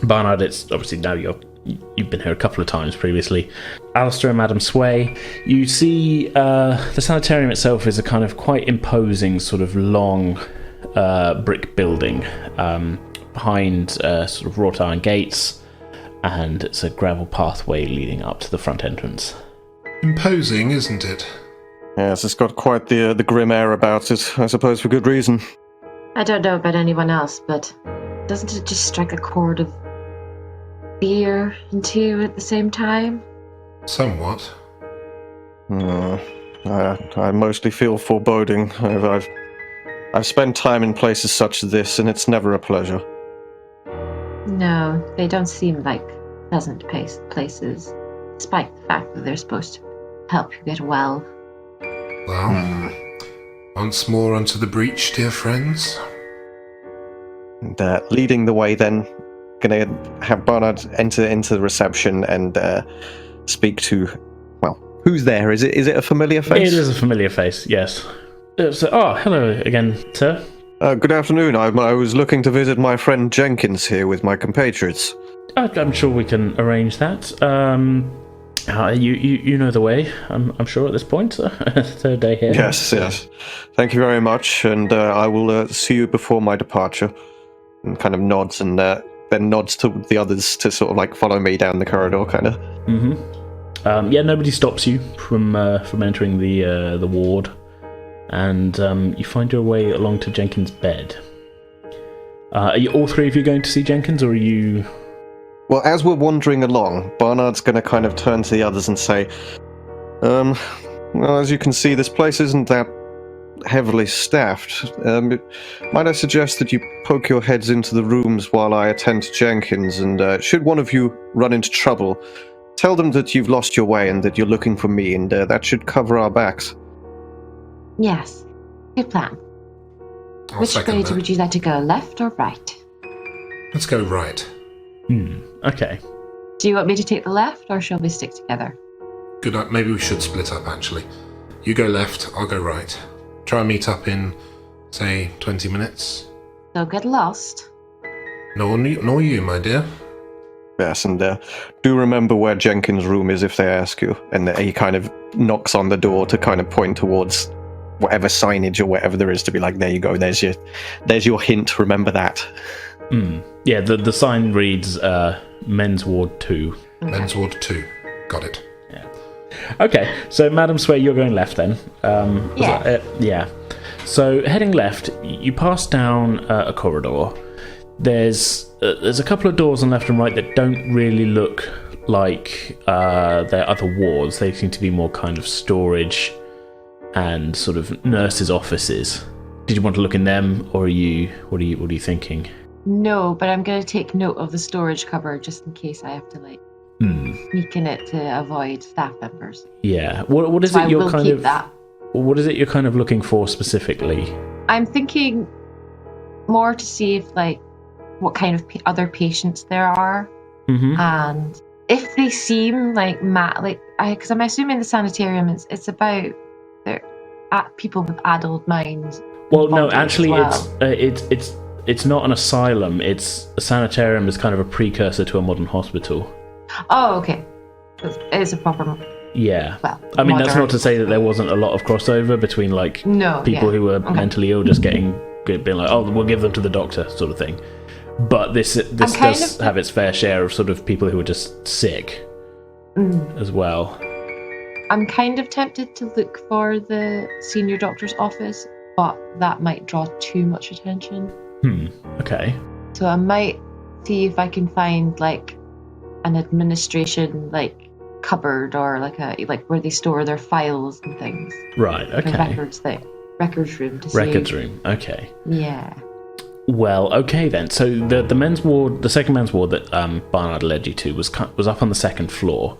Barnard, it's obviously now you've been here a couple of times previously. Alistair and Madam Sway, you see the sanitarium itself is a kind of quite imposing sort of long brick building behind sort of wrought iron gates, and it's a gravel pathway leading up to the front entrance. Imposing, isn't it? Yes, it's got quite the grim air about it, I suppose for good reason. I don't know about anyone else, but doesn't it just strike a chord of fear into you at the same time? Somewhat. I mostly feel foreboding. I've spent time in places such as this, and it's never a pleasure. No, they don't seem like pleasant places, despite the fact that they're supposed to help you get well. Well, once more onto the breach, dear friends. And leading the way then, going to have Barnard enter into the reception and speak to, well, who's there? Is it a familiar face? It is a familiar face, yes. Hello again, sir. Good afternoon. I was looking to visit my friend Jenkins here with my compatriots. I'm sure we can arrange that. You know the way, I'm sure at this point. Third day here. Yes. Thank you very much, and I will see you before my departure. And kind of nods, and then nods to the others to sort of like follow me down the corridor, kind of. Mm-hmm. Nobody stops you from entering the ward, and you find your way along to Jenkins' bed. Are you all three of you going to see Jenkins, or are you? Well, as we're wandering along, Barnard's going to kind of turn to the others and say, well, as you can see, this place isn't that heavily staffed. Might I suggest that you poke your heads into the rooms while I attend to Jenkins, and should one of you run into trouble, tell them that you've lost your way and that you're looking for me, and that should cover our backs. Yes, good plan. I'll Which way would you like to go, left or right? Let's go right. Okay. Do you want me to take the left, or shall we stick together? Good. Maybe we should split up, actually. You go left, I'll go right. Try and meet up in, say, 20 minutes. Don't get lost. Nor you, my dear. Yes, and do remember where Jenkins' room is if they ask you. And he kind of knocks on the door to kind of point towards whatever signage or whatever there is to be like, there you go, there's your hint, remember that. Yeah, the sign reads Men's Ward 2. Okay. Men's Ward 2. Got it. Yeah. Okay, so Madam Sway, you're going left then. Yeah. Yeah. So heading left, you pass down a corridor. There's a couple of doors on left and right that don't really look like they're other wards. They seem to be more kind of storage and sort of nurses' offices. Did you want to look in them, or what are you thinking? No, but I'm going to take note of the storage cupboard just in case I have to, sneaking it to avoid staff members. Yeah. What is So it I you're will kind keep of that. what is it you're kind of looking for specifically? I'm thinking more to see if like what kind of other patients there are, and if they seem like because I'm assuming the sanitarium it's about people with adult minds. Well, no, bodies actually, as well. it's not an asylum. It's a sanitarium is kind of a precursor to a modern hospital. Oh, okay. It is a proper. Yeah. Well, I mean, that's modern not to say that there wasn't a lot of crossover between like people who were mentally ill just being like, oh, we'll give them to the doctor, sort of thing. But this does have its fair share of sort of people who are just sick as well. I'm kind of tempted to look for the senior doctor's office, but that might draw too much attention. Okay. So I might see if I can find like an administration like cupboard or like where they store their files and things. Right. Like Okay. a records room to see. Records room. Okay. Yeah. Well, okay then. So the men's ward, the second men's ward that Barnard led you to was up on the second floor.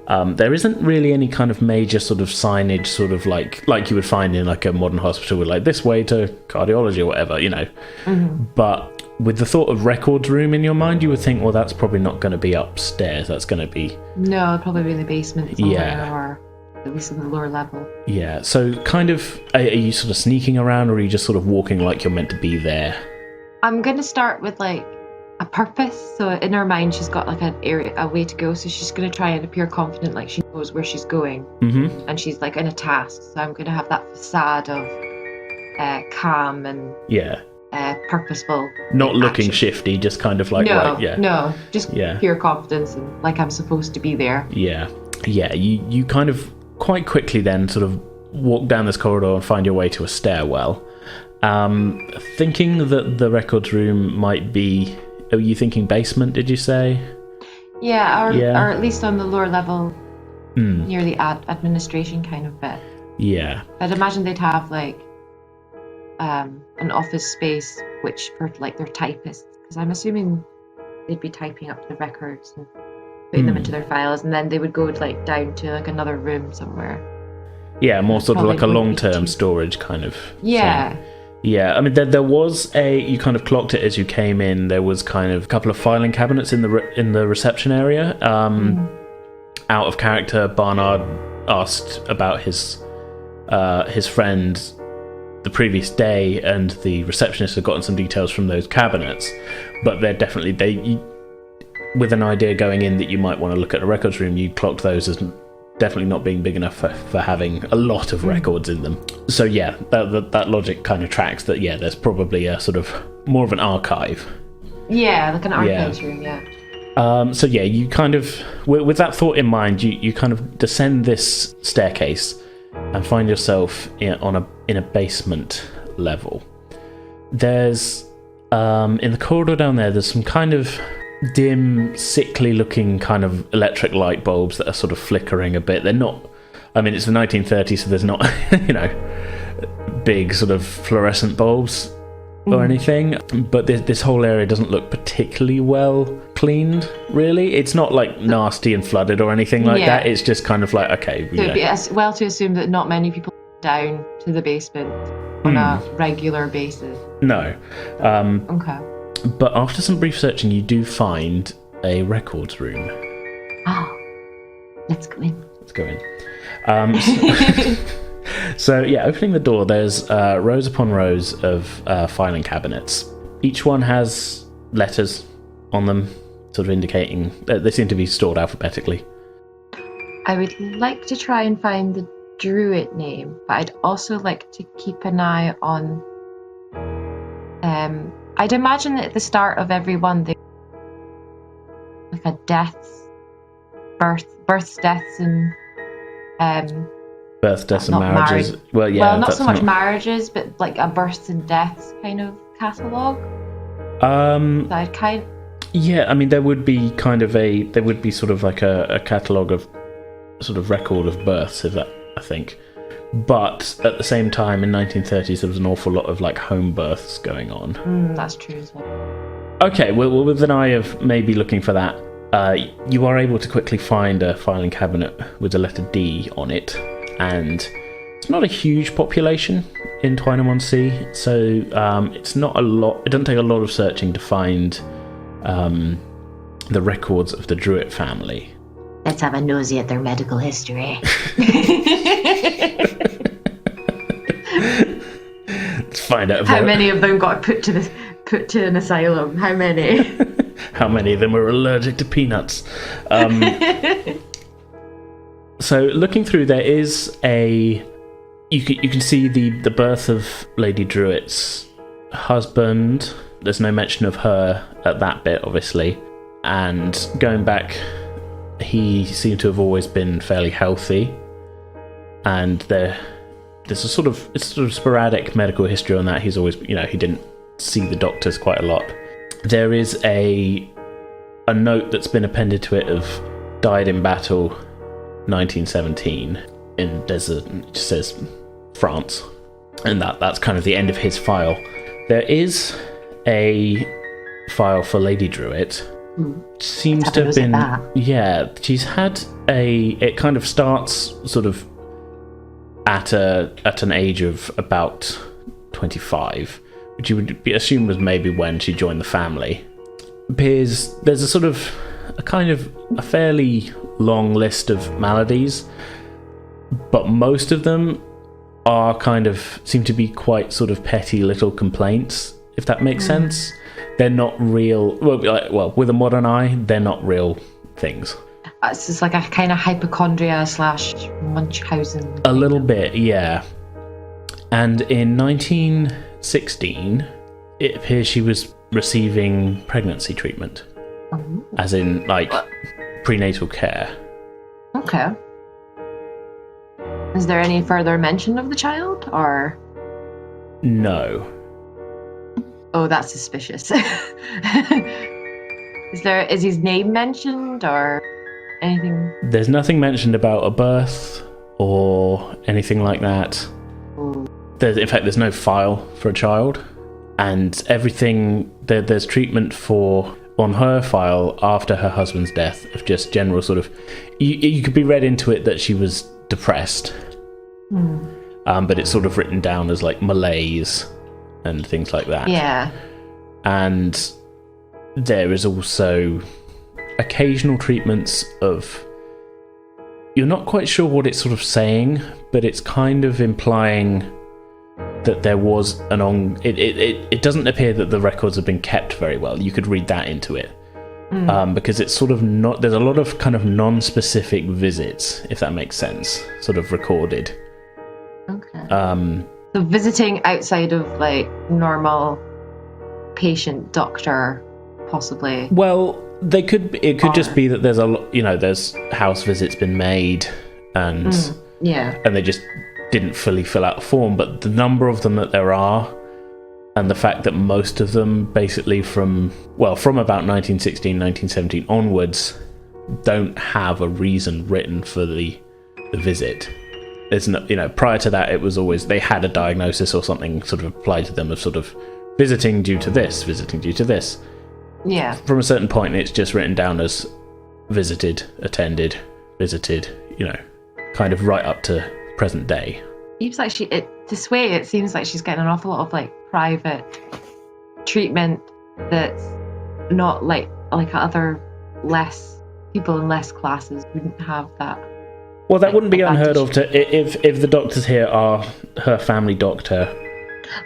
There isn't really any kind of major sort of signage, sort of like you would find in like a modern hospital with like this way to cardiology or whatever, you know. But with the thought of records room in your mind, you would think, well, that's probably not going to be upstairs. That's going to be No, it'll probably be in the basement somewhere, or at least on the lower level. Yeah. So kind of, are you sort of sneaking around, or are you just sort of walking like you're meant to be there? I'm gonna start with like a purpose. So in her mind, she's got like a way to go. So she's gonna try and appear confident, like she knows where she's going, and she's like in a task. So I'm gonna have that facade of calm and purposeful. Not looking action. shifty, just kind of like No, just pure confidence and like I'm supposed to be there. Yeah. You kind of quite quickly then sort of walk down this corridor and find your way to a stairwell. Thinking that the records room might be... Are you thinking basement, did you say? Yeah, or at least on the lower level, near the administration kind of bit. Yeah. I'd imagine they'd have like an office space, which for like their typists, because I'm assuming they'd be typing up the records and putting them into their files, and then they would go like down to like another room somewhere. Yeah, more sort of like a long-term storage kind of thing. Yeah, I mean, there was you kind of clocked it as you came in. There was kind of a couple of filing cabinets in the reception area. Out of character, Barnard asked about his friend the previous day, and the receptionist had gotten some details from those cabinets. But they're definitely with an idea going in that you might want to look at a records room. You clocked those as definitely not being big enough for having a lot of records in them. So yeah, that logic kind of tracks that. Yeah, there's probably a sort of more of an archive. Yeah, like an archives room. Yeah. So yeah, you kind of with that thought in mind, you kind of descend this staircase and find yourself in a basement level. There's in the corridor down there's some kind of dim, sickly looking kind of electric light bulbs that are sort of flickering a bit. They're not, I mean, it's the 1930s, so there's not, big sort of fluorescent bulbs or anything, but this whole area doesn't look particularly well cleaned, really. It's not like nasty and flooded or anything like that. It's just kind of like, okay. So it'd be well to assume that not many people go down to the basement on a regular basis. No. Okay. But after some brief searching, you do find a records room. Let's go in. Let's go in. So yeah, opening the door, there's rows upon rows of filing cabinets. Each one has letters on them, sort of indicating that they seem to be stored alphabetically. I would like to try and find the druid name, but I'd also like to keep an eye on... I'd imagine that at the start of every one, they like a deaths, births, deaths, and births, deaths, and marriages. Married. Well, yeah. Well, not so much marriages, but like a births and deaths kind of catalogue. So I'd kind. Yeah, I mean, there would be sort of like a catalogue of sort of record of births, I think. But at the same time, in 1930s, there was an awful lot of like home births going on. That's true as well. Okay, well, with an eye of maybe looking for that You are able to quickly find a filing cabinet with the letter D on it, and it's not a huge population in Twynham-on-Sea, so it's not a lot. It doesn't take a lot of searching to find the records of the Druitt family. Let's have a nosy at their medical history. Let's find out how many of them got put to an asylum. How many? How many of them were allergic to peanuts? So looking through, there is a... You can see the birth of Lady Druitt's husband. There's no mention of her at that bit, obviously. And going back, he seemed to have always been fairly healthy. And there's a sort of sporadic medical history on that. He's always, he didn't see the doctors quite a lot. There is a note that's been appended to it of died in battle 1917, and it just says France, and that's kind of the end of his file. There is a file for Lady Druitt. Seems to have been, she's had it kind of starts sort of at an age of about 25, which you would assume was maybe when she joined the family. There's a fairly long list of maladies, but most of them are seem to be quite sort of petty little complaints, if that makes sense. They're not real. Well, with a modern eye, they're not real things. It's just like a kind of hypochondria / Munchausen. A little bit, yeah. And in 1916, it appears she was receiving pregnancy treatment, as in prenatal care. Okay. Is there any further mention of the child, or? No. Oh, that's suspicious. Is his name mentioned or anything? There's nothing mentioned about a birth or anything like that. In fact, there's no file for a child, and everything there's treatment on her file after her husband's death of just general sort of. You could be read into it that she was depressed, but it's sort of written down as like malaise and things like that. Yeah. And there is also occasional treatments of... You're not quite sure what it's sort of saying, but it's kind of implying that there was it doesn't appear that the records have been kept very well. You could read that into it. Because it's sort of not... There's a lot of kind of non-specific visits, if that makes sense, sort of recorded. Okay. So visiting outside of like normal patient doctor, possibly. Well, it could just be that there's a lot, there's house visits been made, and and they just didn't fully fill out a form. But the number of them that there are, and the fact that most of them, basically from about 1916, 1917 onwards, don't have a reason written for the visit. There's no, prior to that, it was always they had a diagnosis or something sort of applied to them of sort of visiting due to this. Yeah. From a certain point, it's just written down as visited, attended, visited, kind of right up to present day. Seems like this way, it seems like she's getting an awful lot of like private treatment that's not like other less people in less classes wouldn't have that. Well, that wouldn't be unheard of if the doctors here are her family doctor.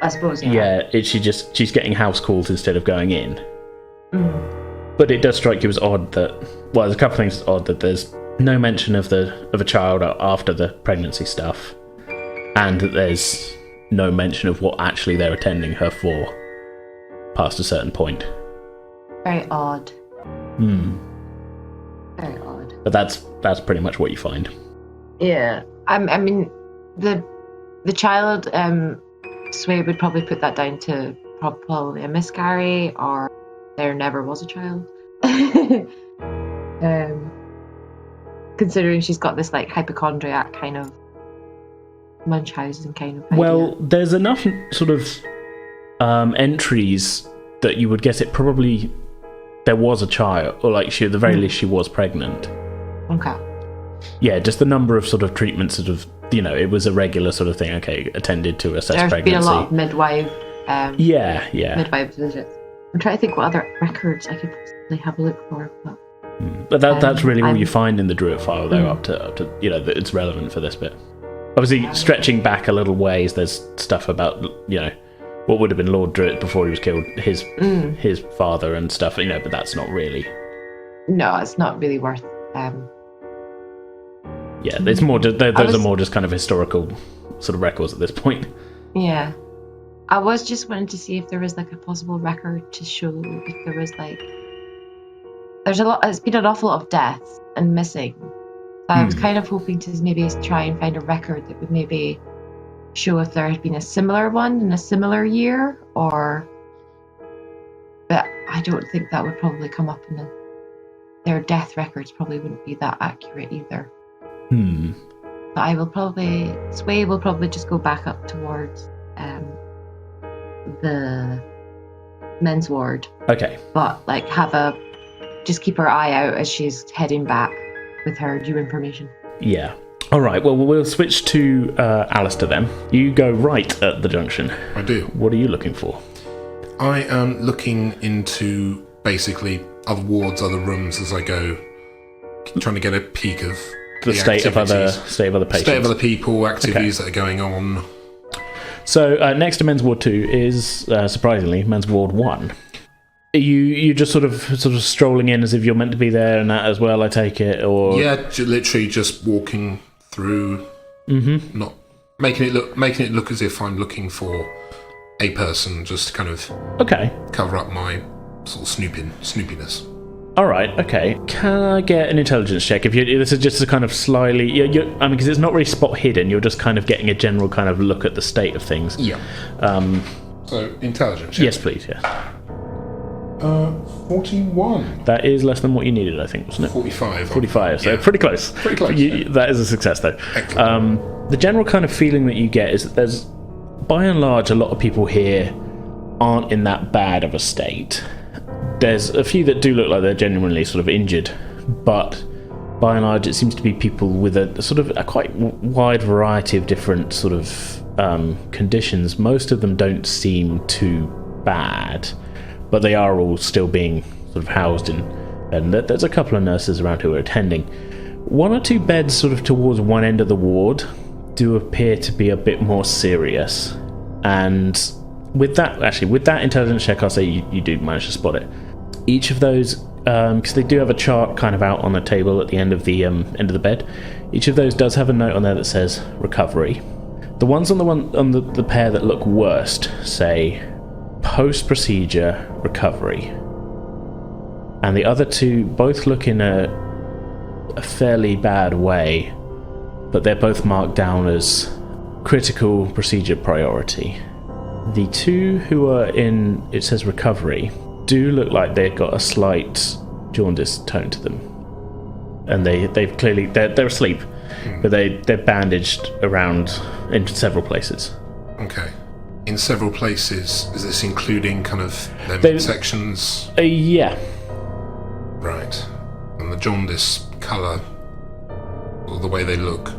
I suppose. Yeah, she's getting house calls instead of going in. But it does strike you as odd that there's a couple of things that's odd that there's no mention of a child after the pregnancy stuff, and that there's no mention of what actually they're attending her for past a certain point. Very odd. Very odd. But that's pretty much what you find. Yeah, I mean, the child, Sway would probably put that down to probably a miscarry, or there never was a child. Considering she's got this like hypochondriac kind of Munchausen kind of idea. Well, there's enough sort of entries that you would guess it probably there was a child, or like at the very least she was pregnant. Okay. Yeah, just the number of sort of treatments, sort of, it was a regular sort of thing. Okay, attended to assess pregnancy. There's been a lot of midwife. Yeah. Midwife visits. I'm trying to think what other records I could possibly have a look for. But that's really all you find in the Druid file, though, up to that it's relevant for this bit. Obviously, stretching back a little ways, there's stuff about what would have been Lord Druid before he was killed, his father and stuff. But that's not really. No, it's not really worth. Yeah, it's more. Those are more just kind of historical sort of records at this point. Yeah, I was just wanting to see if there was like a possible record to show if there was like. There's a lot. It's been an awful lot of deaths and missing. So I was kind of hoping to maybe try and find a record that would maybe show if there had been a similar one in a similar year, or. But I don't think that would probably come up in their death records. Probably wouldn't be that accurate either. But Sway will probably just go back up towards the men's ward. Okay. But like just keep her eye out as she's heading back with her due information. Yeah. All right. Well, we'll switch to Alistair then. You go right at the junction. I do. What are you looking for? I am looking into basically other wards, other rooms as I go, trying to get a peek of the state of other patients. State of other people, activities that are going on. So next to Men's Ward 2 is, surprisingly, Men's Ward 1. You just sort of strolling in as if you're meant to be there and that as well, I take it, or... Yeah, literally just walking through, not making it look as if I'm looking for a person, just to kind of cover up my sort of snoopiness. All right, okay. Can I get an intelligence check? If this is just a kind of slyly, because it's not really spot hidden. You're just kind of getting a general kind of look at the state of things. Yeah. So intelligence check. Yes, please. Yeah. 41. That is less than what you needed, I think, wasn't it? 45. 45. So pretty close. Pretty close. That is a success, though. Excellent. The general kind of feeling that you get is that there's, by and large, a lot of people here aren't in that bad of a state. There's a few that do look like they're genuinely sort of injured, but by and large it seems to be people with a quite wide variety of different sort of conditions. Most of them don't seem too bad, but they are all still being sort of housed in, and there's a couple of nurses around who are attending. One or two beds sort of towards one end of the ward do appear to be a bit more serious, and with that intelligence check, I'll say you do manage to spot it. Each of those, because they do have a chart kind of out on the table at the end of the bed. Each of those does have a note on there that says recovery. The ones on the pair that look worst say post-procedure recovery, and the other two both look in a fairly bad way, but they're both marked down as critical procedure priority. The two who are in, it says recovery, do look like they've got a slight jaundice tone to them, and they've clearly they're asleep, but they're bandaged around in several places. Okay, in several places. Is this including kind of their midsections? Yeah. Right, and the jaundice colour, or the way they look.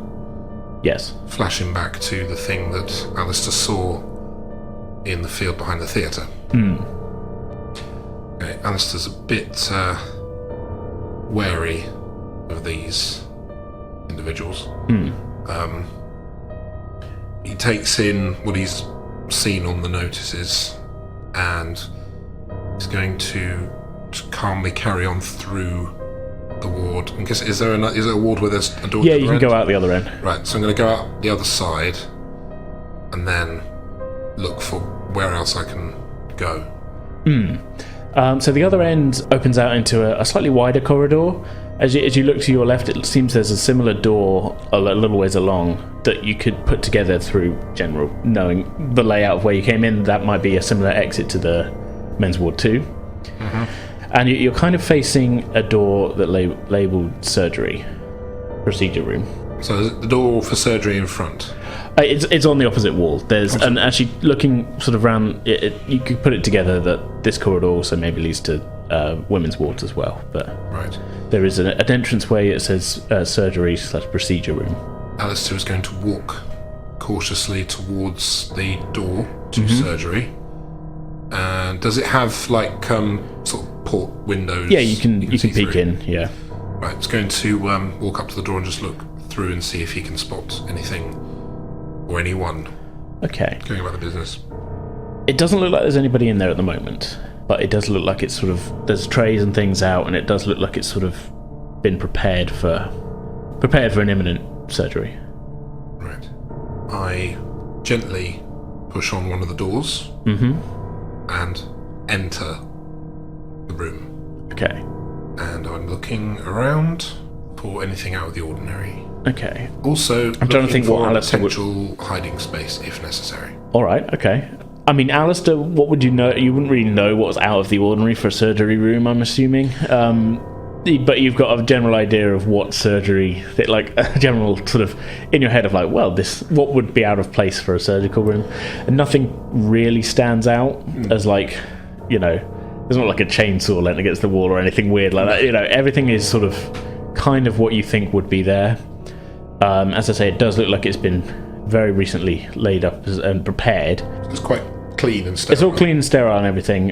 Yes. Flashing back to the thing that Alistair saw in the field behind the theatre. Okay, Alistair's a bit wary of these individuals. He takes in what he's seen on the notices, and he's going to just calmly carry on through the ward. I guess, is there a ward where there's a door? Yeah, you can go out the other end. Right, so I'm going to go out the other side, and then look for where else I can go. So the other end opens out into a slightly wider corridor. As you look to your left, it seems there's a similar door a little ways along that you could put together through general, knowing the layout of where you came in. That might be a similar exit to the Men's Ward 2. And you're kind of facing a door that labelled surgery, procedure room. So there's the door for surgery in front? It's on the opposite wall. There's, and actually looking sort of around, you could put it together that this corridor also maybe leads to women's wards as well. But Right. there is an entranceway. It says surgery/procedure room. Alistair is going to walk cautiously towards the door to surgery. And does it have like sort of port windows? Yeah, you can see peek through? in. Yeah. Right, it's going to walk up to the door and just look through and see if he can spot anything or anyone Okay. going about the business. It doesn't look like there's anybody in there at the moment, but it does look like it's sort of there's trays and things out, and it does look like it's sort of been prepared for an imminent surgery. Right. I gently push on one of the doors and enter the room. Okay. And I'm looking around for anything out of the ordinary. Okay. Also, I'm trying to think what for a Alistair would... potential hiding space if necessary. All right. Okay. I mean, Alistair, what would you know? You wouldn't really know what was out of the ordinary for a surgery room, I'm assuming. But you've got a general idea of what surgery, like a general sort of in your head of like, well, what would be out of place for a surgical room, and nothing really stands out as like, you know, there's not like a chainsaw lent against the wall or anything weird like that. You know, everything is sort of kind of what you think would be there. As I say, it does look like it's been very recently laid up and prepared. It's quite clean and sterile. It's all clean and sterile and everything.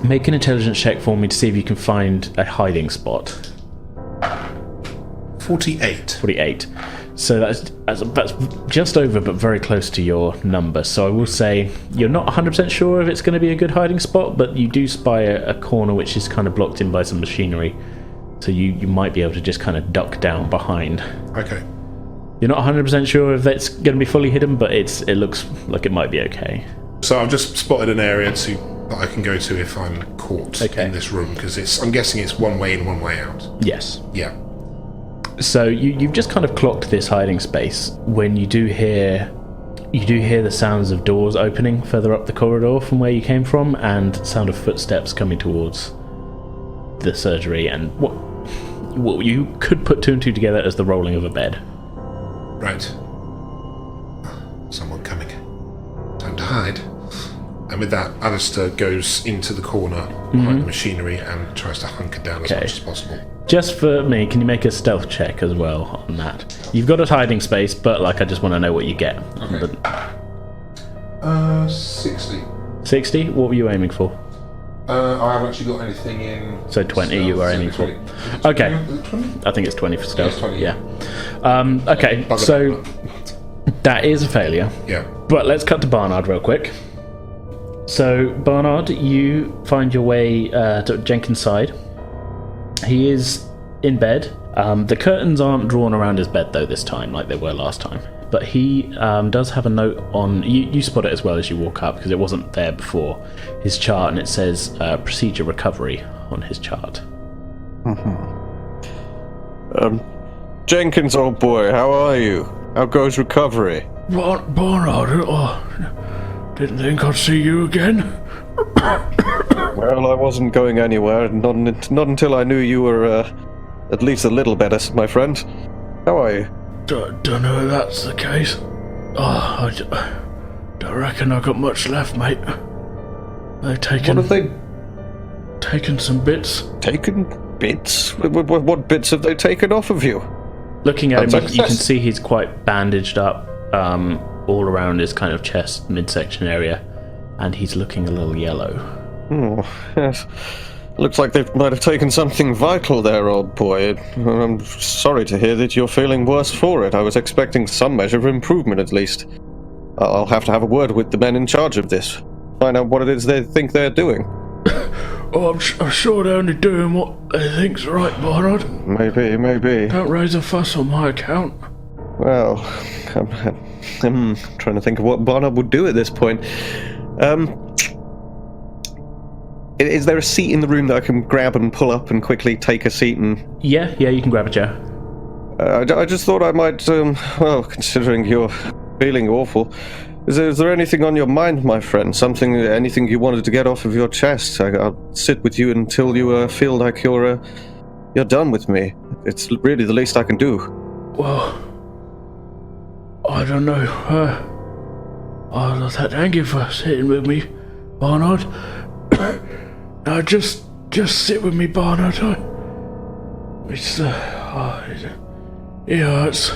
Make an intelligence check for me to see if you can find a hiding spot. 48. 48. So that's just over, but very close to your number. So I will say you're not 100% sure if it's going to be a good hiding spot, but you do spy a corner which is kind of blocked in by some machinery. So you might be able to just kind of duck down behind. Okay. You're not 100% sure if that's going to be fully hidden, but it looks like it might be okay. So I've just spotted an area that I can go to if I'm caught in this room, because I'm guessing it's one way in, one way out. Yes. Yeah. So you've just kind of clocked this hiding space when you do hear the sounds of doors opening further up the corridor from where you came from, and sound of footsteps coming towards the surgery, and what you could put two and two together as the rolling of a bed. Right. Someone coming. Time to hide. And with that, Alistair goes into the corner behind the machinery and tries to hunker down as much as possible. Just for me, can you make a stealth check as well on that? You've got a hiding space, but like I just want to know what you get. Okay. 60. 60? What were you aiming for? I haven't actually got anything in. So 20 stealth, you were so aiming for. 20. Okay. 20? I think it's 20 for stealth. 20, yeah. Okay, so that is a failure. Yeah. But let's cut to Barnard real quick. So, Barnard, you find your way to Jenkins' side. He is in bed. The curtains aren't drawn around his bed, though, this time, like they were last time. But he does have a note on... You spot it as well as you walk up, because it wasn't there before. His chart, and it says procedure recovery on his chart. Jenkins, old boy, how are you? How goes recovery? Barnard, didn't think I'd see you again. Well, I wasn't going anywhere, not until I knew you were at least a little better, my friend. How are you? Don't know if that's the case. I don't reckon I got much left, mate. They've taken... What have they... Taken some bits. Taken bits? What bits have they taken off of you? Looking at him, you can see he's quite bandaged up all around his kind of chest, midsection area, and he's looking a little yellow. Oh, yes. Looks like they might have taken something vital there, old boy. I'm sorry to hear that you're feeling worse for it. I was expecting some measure of improvement, at least. I'll have to have a word with the men in charge of this. Find out what it is they think they're doing. I'm sure they're only doing what they think's right, Barnard. Maybe. Don't raise a fuss on my account. Well, I'm trying to think of what Barnard would do at this point. Is there a seat in the room that I can grab and pull up and quickly take a seat and... Yeah, you can grab a chair. I just thought I might, considering you're feeling awful, is there anything on your mind, my friend? Anything you wanted to get off of your chest? I'll sit with you until you feel like you're done with me. It's really the least I can do. Well, I don't know. Thank you for sitting with me, Barnard. I just Just sit with me, Barnard. It hurts.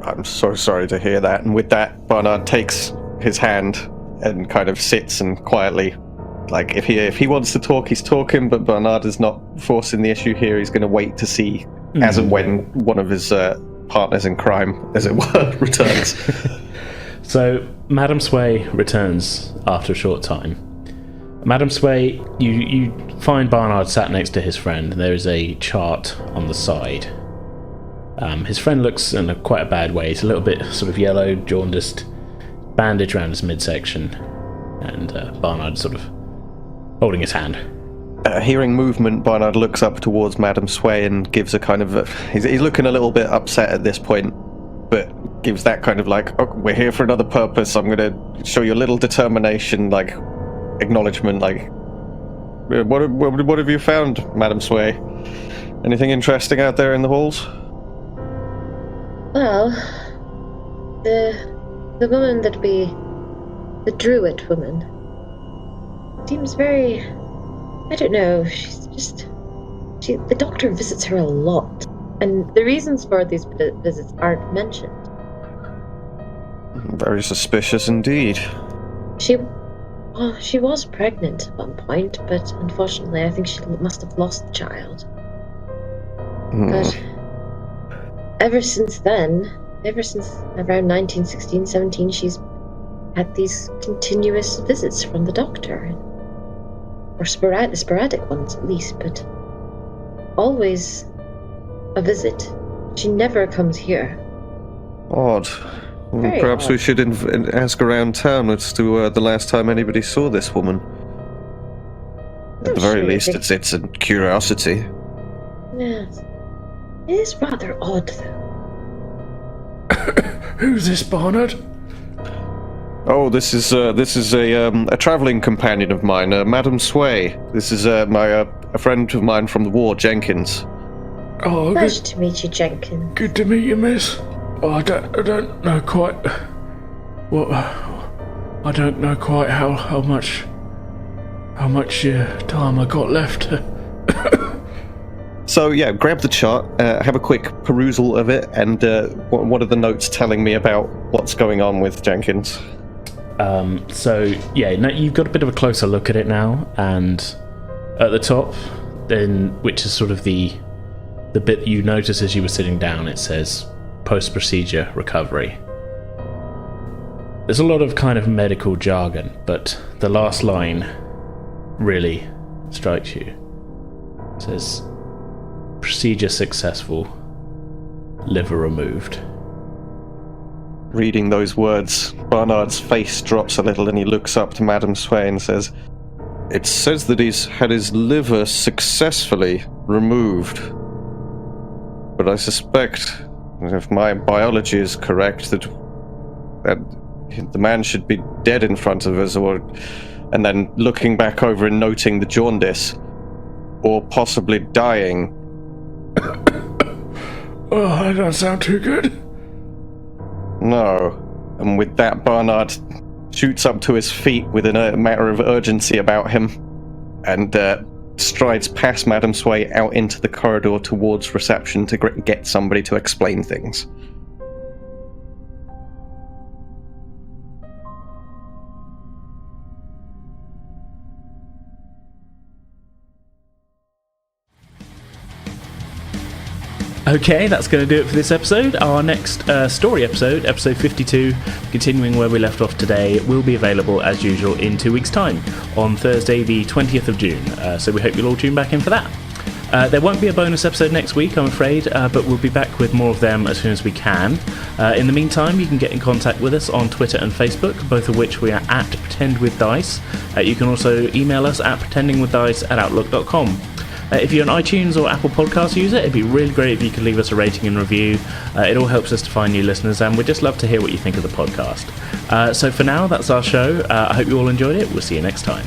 I'm so sorry to hear that. And with that, Barnard takes his hand and kind of sits and quietly, like if he wants to talk, he's talking. But Barnard is not forcing the issue here. He's going to wait to see as and when one of his partners in crime, as it were, returns. So Madam Sway returns after a short time. Madam Sway, you find Barnard sat next to his friend. There is a chart on the side. His friend looks in quite a bad way. He's a little bit sort of yellow, jaundiced, bandage around his midsection, and Barnard sort of holding his hand. Hearing movement, Barnard looks up towards Madam Sway and gives a kind of... he's looking a little bit upset at this point, but gives that kind of like, oh, we're here for another purpose, I'm going to show you a little determination, like, acknowledgement, like, what have you found, Madam Sway? Anything interesting out there in the halls? Well, the woman the druid woman, seems very, I don't know, the doctor visits her a lot, and the reasons for these visits aren't mentioned. Very suspicious indeed. She was pregnant at one point, but unfortunately I think she must have lost the child. But ever since then, ever since around 1916-17, she's had these continuous visits from the doctor. Or sporadic ones at least, but always a visit. She never comes here. Odd. Very Perhaps odd. we should ask around town as to the last time anybody saw this woman. At the very least, it's a curiosity. Yes. It is rather odd, though. Who's this, Barnard? Oh, this is a travelling companion of mine, Madam Sway. This is a friend of mine from the war, Jenkins. Oh, Pleasure to meet you, Jenkins. good to meet you, miss. Oh, I don't know quite what. I don't know quite how much time I got left. So yeah, grab the chart, have a quick perusal of it, and what are the notes telling me about what's going on with Jenkins? So yeah, now you've got a bit of a closer look at it now, and at the top, then, which is sort of the bit you notice as you were sitting down, it says post-procedure recovery. There's a lot of kind of medical jargon, but the last line really strikes you. It says, procedure successful, liver removed. Reading those words, Barnard's face drops a little and he looks up to Madam Sway and says, "It says that he's had his liver successfully removed. But I suspect, if my biology is correct, that the man should be dead in front of us, and then looking back over and noting the jaundice, or possibly dying." Oh, that doesn't sound too good. No. And with that, Barnard shoots up to his feet with a matter of urgency about him, and strides past Madam Sway out into the corridor towards reception to get somebody to explain things. Okay, that's going to do it for this episode. Our next story episode, episode 52, continuing where we left off today, will be available as usual in 2 weeks' time, on Thursday the 20th of June. So we hope you'll all tune back in for that. There won't be a bonus episode next week, I'm afraid, but we'll be back with more of them as soon as we can. In the meantime, you can get in contact with us on Twitter and Facebook, both of which we are at PretendWithDice. You can also email us at pretendingwithdice@outlook.com. If you're an iTunes or Apple Podcast user, it'd be really great if you could leave us a rating and review. It all helps us to find new listeners, and we'd just love to hear what you think of the podcast. So for now, that's our show. I hope you all enjoyed it. We'll see you next time.